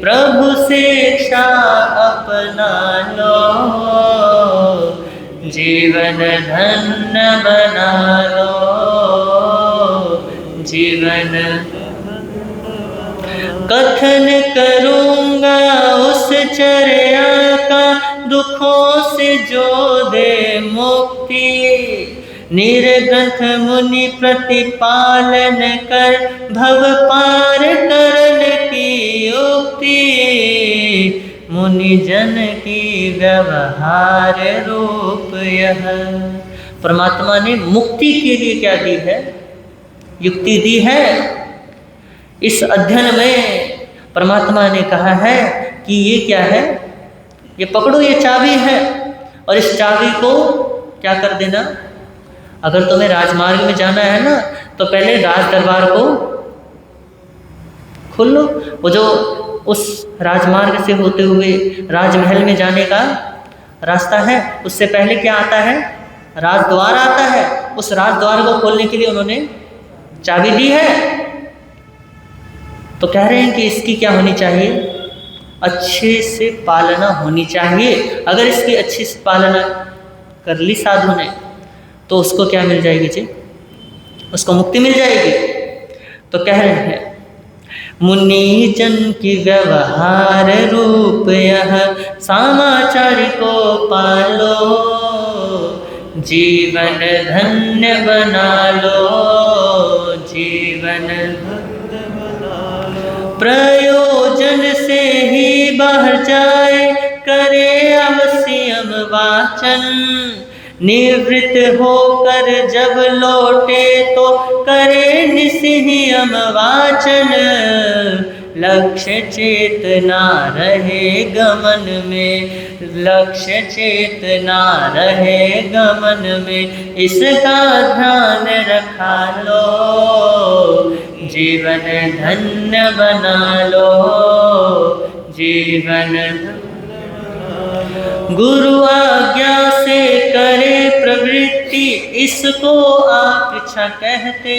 प्रभु शिक्षा अपना लो, जीवन धन्य बना लो, जीवन। कथन करूँगा उस चर्या का, दुखों से जो दे मुक्ति। निर्ग्रंथ मुनि प्रतिपालन कर, भव पार करन की युक्ति। मुनि जन की व्यवहार रूप यह। परमात्मा ने मुक्ति के लिए क्या दी है? युक्ति दी है। इस अध्ययन में परमात्मा ने कहा है कि ये क्या है, ये पकड़ो, ये चाबी है, और इस चाबी को क्या कर देना। अगर तुम्हें राजमार्ग में जाना है ना, तो पहले राज दरबार को खोल लो। वो जो उस राजमार्ग से होते हुए राजमहल में जाने का रास्ता है, उससे पहले क्या आता है? राजद्वार आता है। उस राजद्वार को खोलने के लिए उन्होंने चाबी दी है। तो कह रहे हैं कि इसकी क्या होनी चाहिए? अच्छे से पालना होनी चाहिए। अगर इसकी अच्छी से पालना कर ली साधु ने, तो उसको क्या मिल जाएगी जी? उसको मुक्ति मिल जाएगी। तो कह रहे हैं मुनि जन की व्यवहार रूप यह, सामाचारी को पालो, जीवन धन्य बना लो, जीवन प्रयोजन से ही बाहर जाए, करे अवश्यम वाचन। निवृत्त होकर जब लौटे तो करे निस्सियम वाचन। लक्ष्य चेतना रहे गमन में, लक्ष्य चेतना रहे गमन में, इसका ध्यान रखा लो, जीवन धन्य बना लो, जीवन। गुरु आज्ञा से करे प्रवृत्ति, इसको आप इच्छा कहते।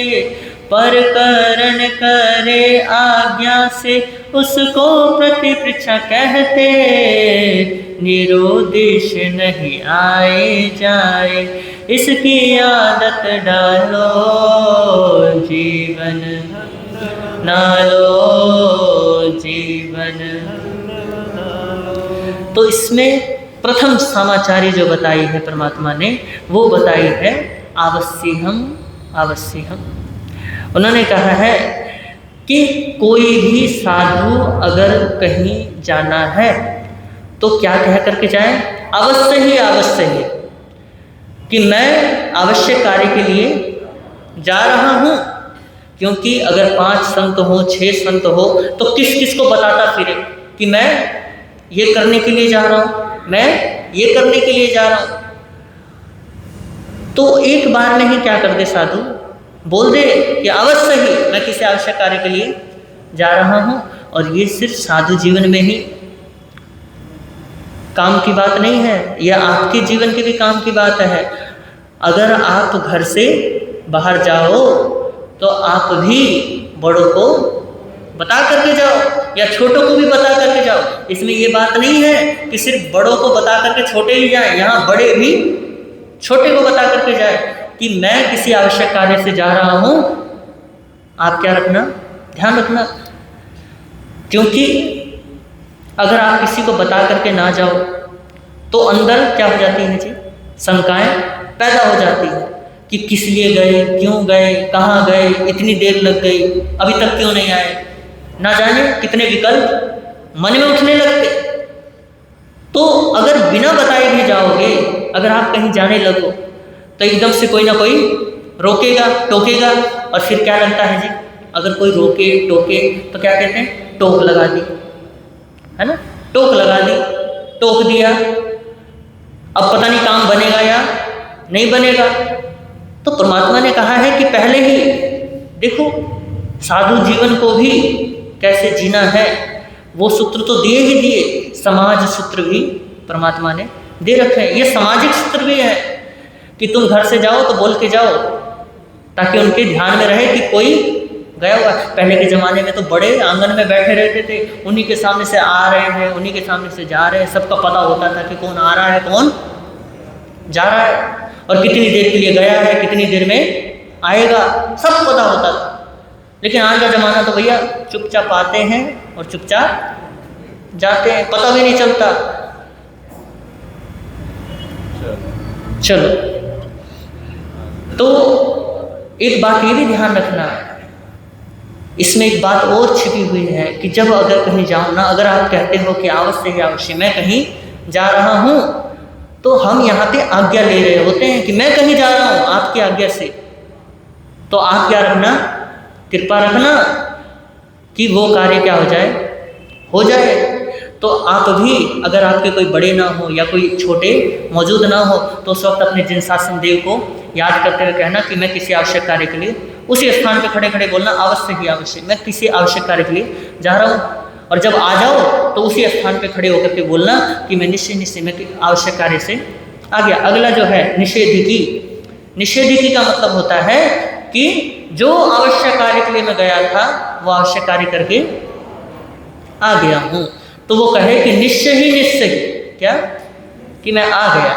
पर करण करे आज्ञा से, उसको प्रतिपृच्छा कहते। निरोदेश नहीं आए जाए, इसकी आदत डालो, जीवन नालो, जीवन। तो इसमें प्रथम समाचारी जो बताई है परमात्मा ने, वो बताई है आवश्यहम, आवश्यहम। उन्होंने कहा है कि कोई भी साधु अगर कहीं जाना है तो क्या कह करके जाए? अवश्य ही, अवश्य ही कि मैं आवश्यक कार्य के लिए जा रहा हूँ। क्योंकि अगर 5 संत हो, 6 संत हो, तो किस किस को बताता फिरे कि मैं ये करने के लिए जा रहा हूँ, मैं ये करने के लिए जा रहा हूँ। तो एक बार में ही क्या कर दे साधु, बोल दे कि अवश्य ही मैं किसी आवश्यक कार्य के लिए जा रहा हूँ। और ये सिर्फ साधु जीवन में ही काम की बात नहीं है, यह आपके जीवन के भी काम की बात है। अगर आप घर से बाहर जाओ तो आप भी बड़ों को बता करके जाओ या छोटों को भी बता करके जाओ। इसमें ये बात नहीं है कि सिर्फ बड़ों को बता करके छोटे ही जाएं, यहाँ बड़े भी छोटे को बता करके जाए कि मैं किसी आवश्यक कार्य से जा रहा हूँ। आप क्या रखना, ध्यान रखना, क्योंकि अगर आप किसी को बता करके ना जाओ तो अंदर क्या हो जाती है जी, शंकाएं पैदा हो जाती है कि किस लिए गए, क्यों गए, कहाँ गए, इतनी देर लग गई, अभी तक क्यों नहीं आए, ना जाने कितने विकल्प मन में उठने लगते। तो अगर बिना बताए भी जाओगे, अगर आप कहीं जाने लगो तो एकदम से कोई ना कोई रोकेगा, टोकेगा, और फिर क्या लगता है जी, अगर कोई रोके टोके तो क्या कहते हैं, टोक लगा दी, है ना, टोक लगा दी, टोक दिया, अब पता नहीं काम बनेगा या नहीं बनेगा। तो परमात्मा ने कहा है कि पहले ही देखो साधु जीवन को भी कैसे जीना है, वो सूत्र तो दिए ही दिए, समाज सूत्र भी परमात्मा ने दे रखे हैं। ये सामाजिक सूत्र भी है कि तुम घर से जाओ तो बोल के जाओ, ताकि उनके ध्यान में रहे कि कोई गया हुआ। पहले के ज़माने में तो बड़े आंगन में बैठे रहते थे, उन्हीं के सामने से आ रहे हैं, उन्हीं के सामने से जा रहे हैं, सबका पता होता था कि कौन आ रहा है, कौन जा रहा है, और कितनी देर के लिए गया है, कितनी देर में आएगा, सब पता होता था। लेकिन आज का ज़माना तो भैया चुपचाप आते हैं और चुपचाप जाते हैं, पता भी नहीं चलता। चलो, तो एक बात ये भी ध्यान रखना, इसमें एक बात और छिपी हुई है कि जब अगर कहीं जाओ ना, अगर आप कहते हो कि अवश्य ही अवश्य मैं कहीं जा रहा हूँ, तो हम यहाँ पे आज्ञा ले रहे होते हैं कि मैं कहीं जा रहा हूँ आपकी आज्ञा से, तो आप क्या रखना, कृपा रखना कि वो कार्य क्या हो जाए। तो आप भी अगर आपके कोई बड़े ना हो या कोई छोटे मौजूद ना हो, तो उस वक्त अपने जिनशासन देव को याद करते हुए कहना कि मैं किसी आवश्यक कार्य के लिए, उसी स्थान पे खड़े खड़े बोलना अवश्य ही अवश्य मैं किसी आवश्यक कार्य के लिए जा रहा हूँ। और जब आ जाओ तो उसी स्थान पे खड़े होकर के बोलना कि मैं निश्चय मैं आवश्यक कार्य से आ गया। अगला जो है निषेधिकी, निषेधिकी का मतलब होता है कि जो आवश्यक कार्य के लिए मैं गया था वो आवश्यक कार्य करके आ गया हूँ, तो वो कहे कि निश्चय ही निश्चय क्या कि मैं आ गया।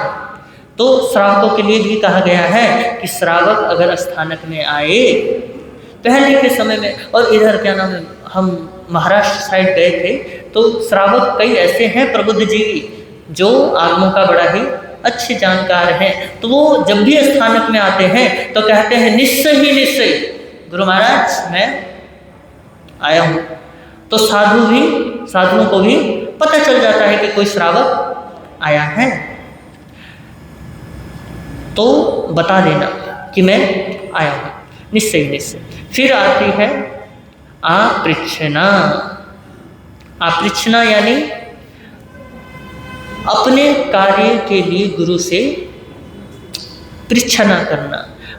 तो श्रावकों के लिए भी कहा गया है कि श्रावक अगर स्थानक में आए पहले के समय में, और इधर क्या नाम है, हम महाराष्ट्र साइड गए थे, तो श्रावक कई ऐसे हैं प्रबुद्ध जीवी जो आगमों का बड़ा ही अच्छे जानकार हैं, तो वो जब भी स्थानक में आते हैं तो कहते हैं निश्चय ही निश्चय गुरु महाराज मैं आया हूँ। तो साधुओं को भी पता चल जाता है कि कोई श्रावक आया है, तो बता देना कि मैं आया हूँ, निश्चय निश्चय। फिर आती है आपृच्छना। आपृच्छना यानी अपने कार्य के लिए गुरु से पृच्छना करना,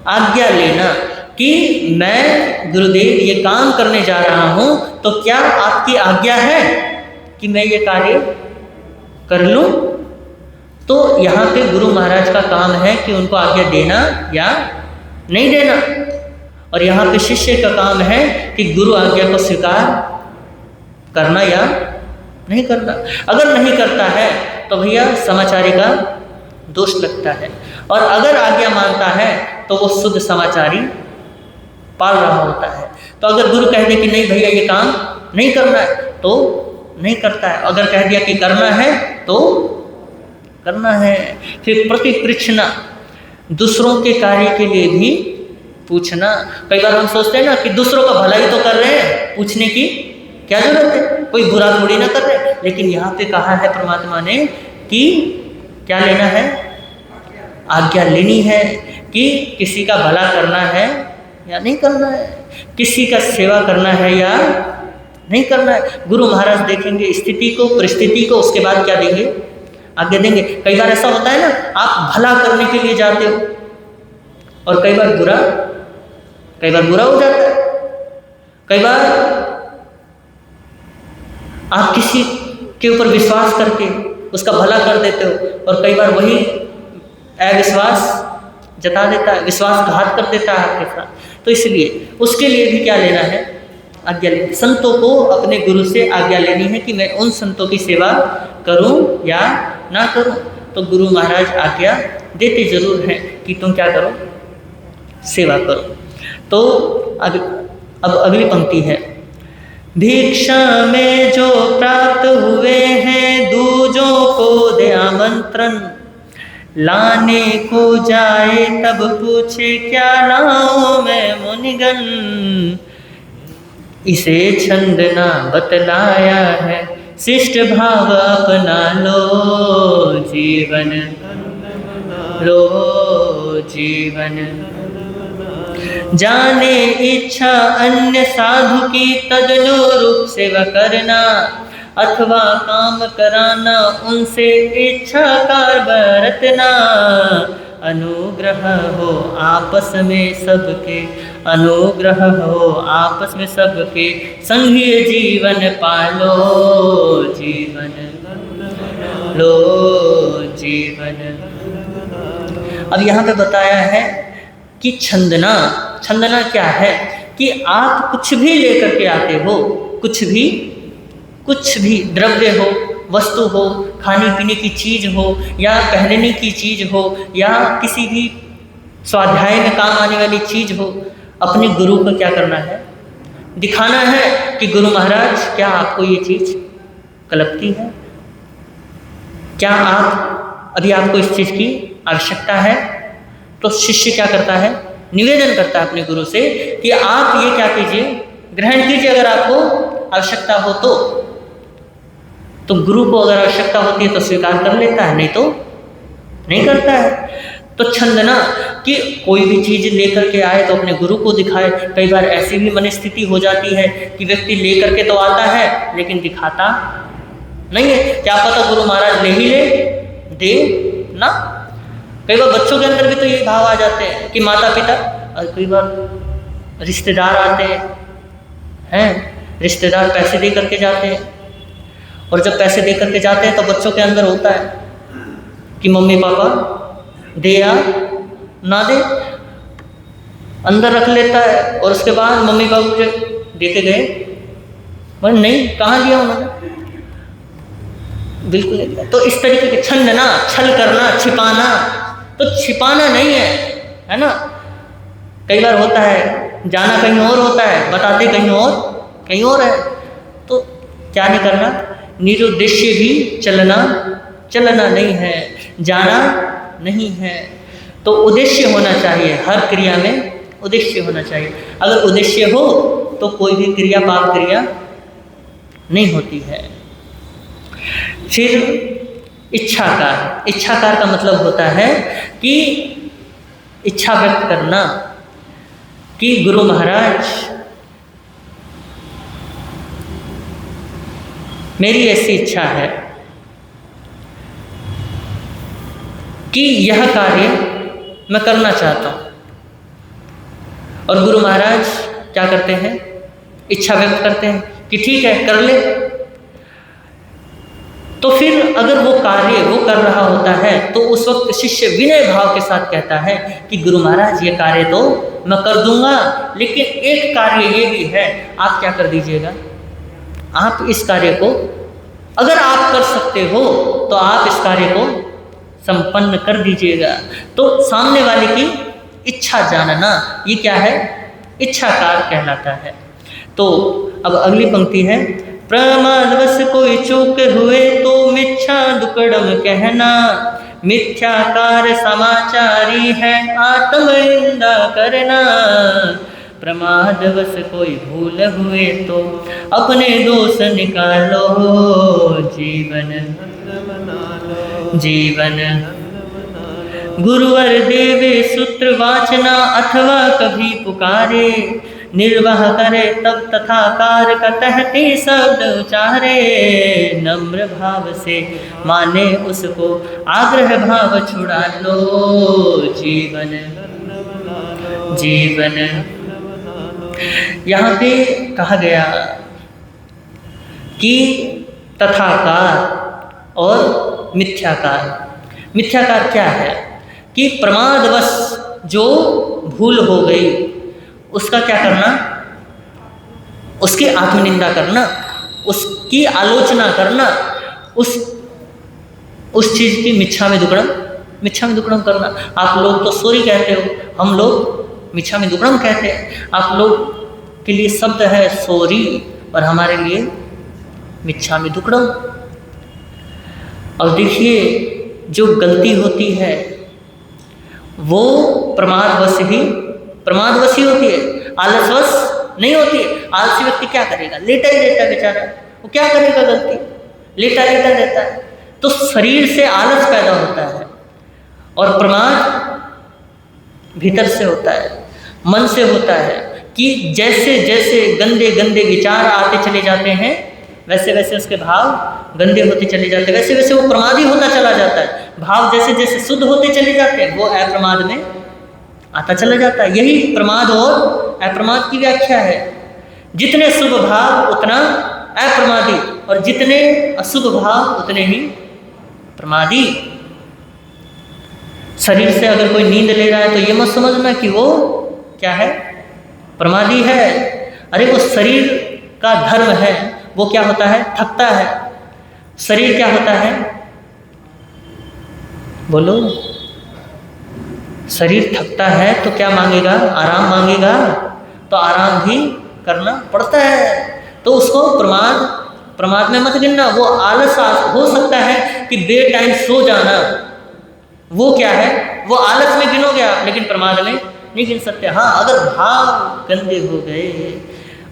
आज्ञा लेना कि मैं गुरुदेव ये काम करने जा रहा हूँ, तो क्या आपकी आज्ञा है कि मैं ये कार्य कर लूँ। तो यहाँ पे गुरु महाराज का काम है कि उनको आज्ञा देना या नहीं देना, और यहाँ पे शिष्य का काम है कि गुरु आज्ञा को स्वीकार करना या नहीं करना। अगर नहीं करता है तो भैया समाचारी का दोष लगता है, और अगर आज्ञा मानता है तो वो शुद्ध समाचारी पाल रहा होता है। तो अगर गुरु कह दे कि नहीं भैया ये काम नहीं करना है तो नहीं करता है, अगर कह दिया कि करना है तो करना है। फिर प्रतिपृच्छना, दूसरों के कार्य के लिए भी पूछना। कई बार हम सोचते हैं ना कि दूसरों का भलाई तो कर रहे हैं, पूछने की क्या जरूरत है, कोई बुरा थोड़ी ना कर रहे। लेकिन यहाँ पे कहा है परमात्मा ने कि क्या लेना है, आज्ञा लेनी है कि किसी का भला करना है या नहीं करना है, किसी का सेवा करना है या नहीं करना है। गुरु महाराज देखेंगे स्थिति को, परिस्थिति को, उसके बाद क्या देंगे, आज्ञा देंगे। कई बार ऐसा होता है ना, आप भला करने के लिए जाते हो और कई बार बुरा हो जाता है। कई बार आप किसी के ऊपर विश्वास करके उसका भला कर देते हो, और कई बार वही अविश्वास जता देता है, विश्वासघात कर देता है आपके साथ। तो इसलिए उसके लिए भी क्या लेना है, आज्ञा लेनी। संतों को अपने गुरु से आज्ञा लेनी है कि मैं उन संतों की सेवा करूं या ना करूं। तो गुरु महाराज आज्ञा देते जरूर हैं कि तुम क्या करो, सेवा करो। तो अब अगली पंक्ति है, भिक्षा में जो प्राप्त हुए हैं दूजों को दे आमंत्रण, लाने को जाए तब पूछे क्या लाऊं मैं मुनिगण, इसे छंद ना बतलाया है शिष्ट भाव अपना लो जीवन, लो जीवन। जाने इच्छा अन्य साधु की तदनुरूप सेवा करना, अथवा काम कराना उनसे इच्छा कार बरतना। अनुग्रह हो आपस में सबके, अनुग्रह हो आपस में सबके, संघीय जीवन पालो जीवन, लो जीवन। अब यहाँ पे बताया है कि छंदना, छंदना क्या है कि आप कुछ भी लेकर के आते हो, कुछ भी द्रव्य हो, वस्तु हो, खाने पीने की चीज़ हो या पहनने की चीज़ हो या किसी भी स्वाध्याय में काम आने वाली चीज़ हो, अपने गुरु को क्या करना है, दिखाना है कि गुरु महाराज क्या आपको ये चीज़ कलपती है, क्या आपको इस चीज़ की आवश्यकता है। तो शिष्य क्या करता है, निवेदन करता है अपने गुरु से कि आप ये क्या कीजिए, ग्रहण कीजिए अगर आपको आवश्यकता हो तो गुरु को अगर आवश्यकता होती है तो स्वीकार कर लेता है, नहीं तो नहीं करता है। तो छंदना कि कोई भी चीज़ लेकर के आए तो अपने गुरु को दिखाए। कई बार ऐसी भी मनस्थिति हो जाती है कि व्यक्ति लेकर के तो आता है लेकिन दिखाता नहीं है। क्या पता गुरु महाराज ले ही दे ना। कई बार बच्चों के अंदर भी तो ये भाव आ जाते हैं कि माता पिता, और कई बार रिश्तेदार आते हैं, रिश्तेदार पैसे दे करके जाते हैं, और जब पैसे दे करके जाते हैं तो बच्चों के अंदर होता है कि मम्मी पापा दे या ना दे, अंदर रख लेता है। और उसके बाद मम्मी पापा मुझे देते गए, पर नहीं, कहाँ दिया उन्होंने, बिल्कुल नहीं। तो इस तरीके के छंदना, छल करना, छिपाना, तो छिपाना नहीं है ना। कई बार होता है जाना कहीं और होता है, बताते कहीं और है, तो क्या नहीं करना, निरुद्देश्य भी चलना नहीं है, जाना नहीं है। तो उद्देश्य होना चाहिए, हर क्रिया में उद्देश्य होना चाहिए। अगर उद्देश्य हो तो कोई भी क्रिया पाप क्रिया नहीं होती है। फिर इच्छाकार का मतलब होता है कि इच्छा व्यक्त करना कि गुरु महाराज मेरी ऐसी इच्छा है कि यह कार्य मैं करना चाहता हूँ, और गुरु महाराज क्या करते हैं, इच्छा व्यक्त करते हैं कि ठीक है कर ले। तो फिर अगर वो कार्य वो कर रहा होता है तो उस वक्त शिष्य विनय भाव के साथ कहता है कि गुरु महाराज ये कार्य तो मैं कर दूंगा, लेकिन एक कार्य ये भी है, आप क्या कर दीजिएगा, आप इस कार्य को अगर आप कर सकते हो तो आप इस कार्य को संपन्न कर दीजिएगा। तो सामने वाले की इच्छा जानना, ये क्या है, इच्छाकार कहलाता है। तो अब अगली पंक्ति है, प्रमादवश कोई चूक हुए तो मिथ्या दुकड़म कहना, मिथ्याकार समाचारी है आत्मनिंदा करना। प्रमादवश कोई भूल हुए तो अपने दोष निकालो, जीवन गुरुवर देवे सूत्र वाचना अथवा कभी पुकारे, निर्वाह करे तब तथाकार का कहते शब्द उचारे। नम्र भाव से माने उसको आग्रह भाव छुड़ा लो, जीवन। यहाँ पे कहा गया कि तथाकार और मिथ्याकार क्या है कि प्रमादवश जो भूल हो गई उसका क्या करना, उसकी आत्मनिंदा करना, उसकी आलोचना करना, उस चीज़ की मिच्छा में दुक्कड़म करना। आप लोग तो सॉरी कहते हो, हम लोग मिच्छा में दुक्कड़म कहते हैं। आप लोग के लिए शब्द है सॉरी और हमारे लिए मिच्छा में दुक्कड़म। और देखिए जो गलती होती है वो प्रमादवश ही होती है, आलसवश नहीं होती है। आलसी व्यक्ति क्या करेगा, लेटा ही रहता है बेचारा, वो क्या करेगा, गलती लेटा रहता है। तो शरीर से आलस पैदा होता है और प्रमाद भीतर से होता है, मन से होता है कि जैसे जैसे गंदे गंदे विचार आते चले जाते हैं वैसे वैसे उसके भाव गंदे होते चले जाते हैं, वैसे वैसे वो प्रमादी होता चला जाता है। भाव जैसे जैसे शुद्ध होते चले जाते हैं वो अप्रमाद में आता चला जाता है। यही प्रमाद और अप्रमाद की व्याख्या है। जितने शुभ भाव उतना अप्रमादी और जितने अशुभ भाव उतने ही प्रमादी। शरीर से अगर कोई नींद ले रहा है तो ये मत समझना कि वो क्या है, प्रमादी है। अरे वो शरीर का धर्म है, वो क्या होता है, थकता है। शरीर क्या होता है, बोलो, शरीर थकता है तो क्या मांगेगा, आराम मांगेगा। तो आराम भी करना पड़ता है। तो उसको प्रमाद में मत गिनना। वो आलस हो सकता है कि बे टाइम सो जाना, वो क्या है, वो आलस में गिनोगे आप, लेकिन प्रमाद में नहीं गिन सकते। हाँ, अगर भाव गंदे हो गए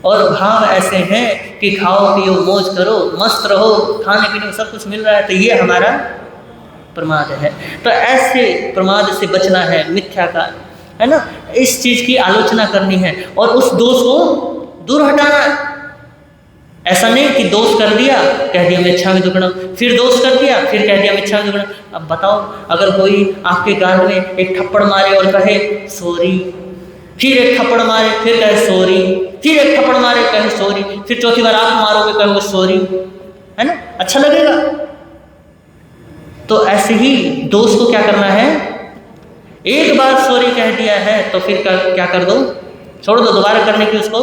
और भाव ऐसे हैं कि खाओ पियो मौज करो मस्त रहो, खाने पीने सब कुछ मिल रहा है, तो ये हमारा प्रमाद है। तो ऐसे प्रमाद से बचना है, मिथ्या का, है ना, इस चीज़ की आलोचना करनी है और उस दोष को दूर हटाना है। ऐसा नहीं कि दोष कर दिया, कह दिया मिच्छामि दुक्कडम, फिर दोष कर दिया, फिर कह दिया मिच्छामि दुक्कडम। अब बताओ, अगर कोई आपके गाल में एक थप्पड़ मारे और कहे सॉरी, फिर एक थप्पड़ मारे फिर कहे सॉरी, फिर एक थप्पड़ मारे कहे सॉरी, फिर चौथी बार आप मारोगे कहोगे सॉरी, है ना, अच्छा लगेगा? तो ऐसे ही दोस्त को क्या करना है, एक बार सॉरी कह दिया है तो फिर क्या कर दो, छोड़ दो, दोबारा करने की उसको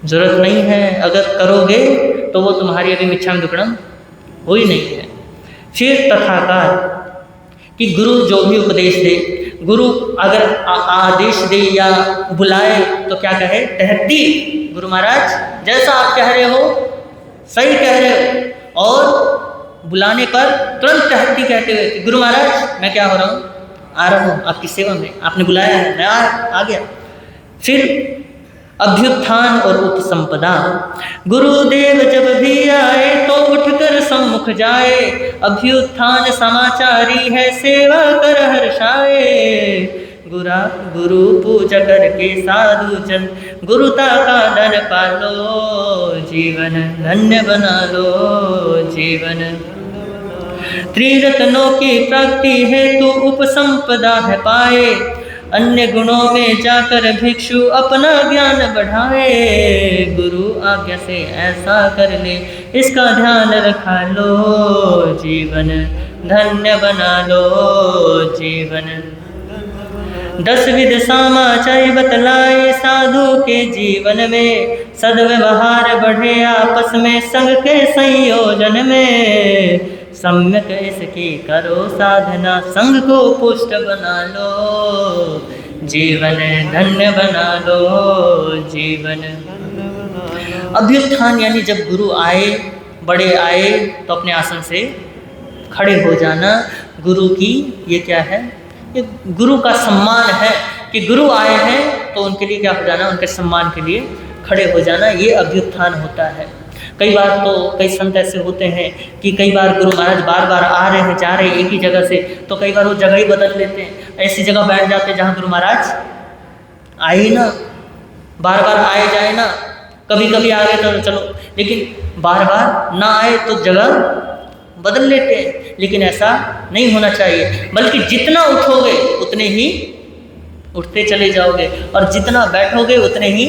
जरूरत नहीं है। अगर करोगे तो वो तुम्हारी अभी मिच्छामि दुक्कडम हो ही नहीं है। फिर तथाकार कि गुरु जो भी उपदेश दे, गुरु अगर आदेश दे या बुलाए तो क्या कहे, टहती गुरु महाराज जैसा आप कह रहे हो सही कह रहे हो, और बुलाने पर तुरंत टहती कहते हुए कि गुरु महाराज मैं क्या हो रहा हूँ, आ रहा हूँ आपकी सेवा में, आपने बुलाया है मैं आ गया। फिर अभ्युत्थान और उपसंपदा, गुरुदेव जब भी आए तो उठकर सम्मुख जाए, अभ्युत्थान समाचारी है सेवा कर हर्षाए, गुरु पूजा करके साधु जन गुरुता का धन पालो, जीवन धन्य बना लो जीवन। त्रिरत्नों की प्राप्ति हेतु उपसंपदा है पाए, अन्य गुणों में जाकर भिक्षु अपना ज्ञान बढ़ाए, गुरु आज्ञा से ऐसा कर ले इसका ध्यान रखा लो, जीवन धन्य बना लो जीवन। 10 विध समाचार बतलाए साधु के जीवन में, सद्व्यवहार बढ़े आपस में संग के संयोजन में, सम्यक इसकी करो साधना संग को पुष्ट बना लो, जीवन धन्य बना लो जीवन। अभ्युत्थान यानी जब गुरु आए, बड़े आए तो अपने आसन से खड़े हो जाना। गुरु की ये क्या है, ये गुरु का सम्मान है कि गुरु आए हैं तो उनके लिए क्या हो जाना, उनके सम्मान के लिए खड़े हो जाना, ये अभ्युत्थान होता है। कई बार तो कई संत ऐसे होते हैं कि कई बार गुरु महाराज बार बार आ रहे हैं जा रहे हैं एक ही जगह से, तो कई बार वो जगह ही बदल लेते हैं, ऐसी जगह बैठ जाते हैं जहाँ गुरु महाराज आए ना, बार बार आए जाए ना, कभी कभी आ गए तो चलो, लेकिन बार बार ना आए तो जगह बदल लेते हैं। लेकिन ऐसा नहीं होना चाहिए, बल्कि जितना उठोगे उतने ही उठते चले जाओगे और जितना बैठोगे उतने ही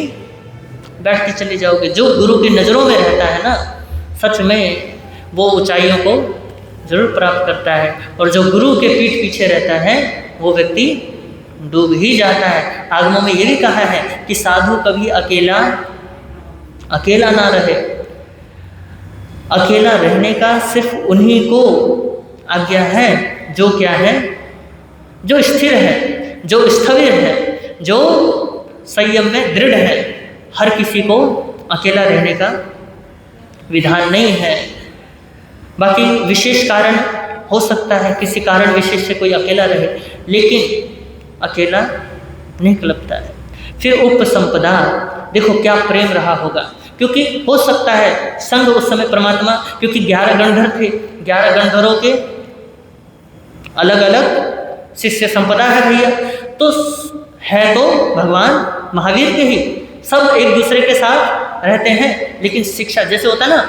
बैठते चले जाओगे। जो गुरु की नज़रों में रहता है ना, सच में वो ऊंचाइयों को जरूर प्राप्त करता है, और जो गुरु के पीठ पीछे रहता है वो व्यक्ति डूब ही जाता है। आगमों में ये भी कहा है कि साधु कभी अकेला ना रहे, अकेला रहने का सिर्फ उन्हीं को आज्ञा है जो क्या है, जो स्थिर है, जो स्थविर है, जो संयम में दृढ़ है। हर किसी को अकेला रहने का विधान नहीं है। बाकी विशेष कारण हो सकता है, किसी कारण विशेष से कोई अकेला रहे, लेकिन अकेला नहीं कलपता है। फिर उपसंपदा, देखो क्या प्रेम रहा होगा, क्योंकि हो सकता है संग उस समय परमात्मा, क्योंकि 11 गणधर थे, 11 गणधरों के अलग अलग शिष्य संपदा है भैया, तो है तो भगवान महावीर के ही, सब एक दूसरे के साथ रहते हैं, लेकिन शिक्षा जैसे होता है ना,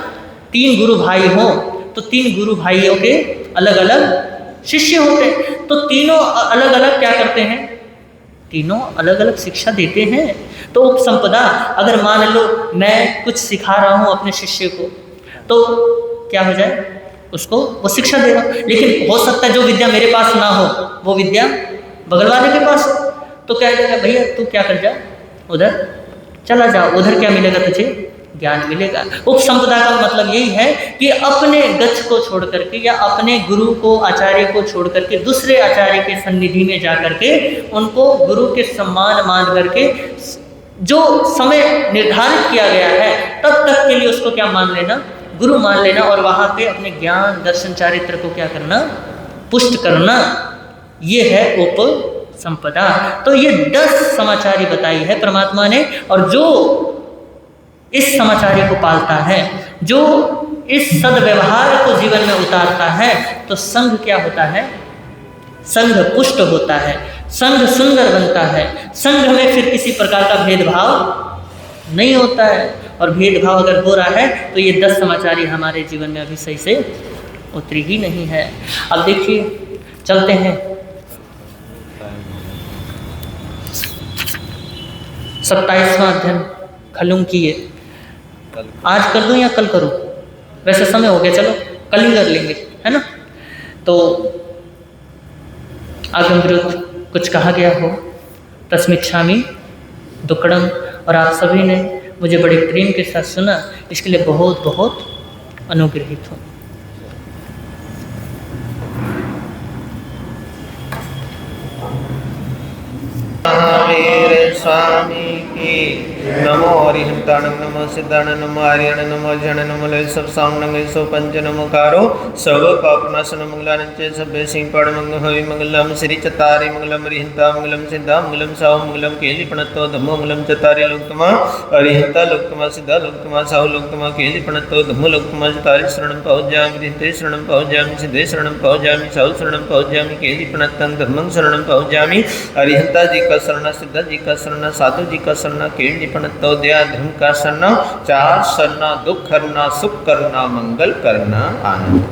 3 गुरु भाई हों तो 3 गुरु भाइयों के अलग अलग शिष्य होते हैं, तो तीनों अलग अलग क्या करते हैं, तीनों अलग अलग शिक्षा देते हैं। तो उपसंपदा, अगर मान लो मैं कुछ सिखा रहा हूँ अपने शिष्य को, तो क्या हो जाए, उसको वो शिक्षा देगा, लेकिन हो सकता है जो विद्या मेरे पास ना हो वो विद्या बगल वाले के पास हो, तो कह देगा भैया तू क्या कर जा, उधर चला जाओ, उधर क्या मिलेगा तुझे, ज्ञान मिलेगा। उपसंपदा का मतलब यही है कि अपने गच्छ को छोड़ करके या अपने गुरु को, आचार्य को छोड़ करके दूसरे आचार्य के सन्निधि में जा करके उनको गुरु के सम्मान मान करके जो समय निर्धारित किया गया है तब तक के लिए उसको क्या मान लेना, गुरु मान लेना, और वहाँ पे अपने ज्ञान दर्शन चारित्र को क्या करना, पुष्ट करना। ये है उपसंपदा। तो ये 10 समाचारी बताई है परमात्मा ने, और जो इस समाचारी को पालता है, जो इस सद्व्यवहार को जीवन में उतारता है, तो संघ क्या होता है, संघ पुष्ट होता है, संघ सुंदर बनता है। संघ में फिर किसी प्रकार का भेदभाव नहीं होता है, और भेदभाव अगर हो रहा है तो ये 10 समाचारी हमारे जीवन में अभी सही से उतरी ही नहीं है। अब देखिए, चलते हैं 27वां अध्ययन खलुंग की। आज कर दूं या कल करूं? वैसे समय हो गया, चलो कल ही कर लेंगे, है ना। तो आगम विरुद्ध कुछ कहा गया हो, तस्मिच्छामि दुक्कडम, और आप सभी ने मुझे बड़े प्रेम के साथ सुना, इसके लिए बहुत बहुत अनुग्रहित हूँ। महावीर स्वामी की नमो हरिहंताणं नमो सिद्धाणं नमो आर्याणं नमो अज्ञानं नमो सब सामनं सो पंच नमोकारो सब पापनाशन मंगलानं च सभ्य सिंह पाड़ मंगल हरि मंगलम श्री चतारी मंगलम हरिहंता मंगलम सिद्धा मंगलम साहु मंगलम केली पणत्तो धम्मो मंगलम चतारी लोकतमा हरिहंता लोकतमा सिद्धा लोकतमा साहु लोकतमा केली पणत्तो धम्मो लोकतमा चतारी शरणं पहुंचामि हरिहंते शरणं पहुंचामि सिद्धे शरणं पहुंचामि साहु शरणं पहुंचामि केली पणत्तं धम्मं शरणं पहुंचामि हरिहंता जी का शरण, सिद्धा जी का शरण, साधु जी का शरण, केली पणत्तो दया धर्म का शरण, चार शरण, दुख हरना, सुख करना, मंगल करना, आनंद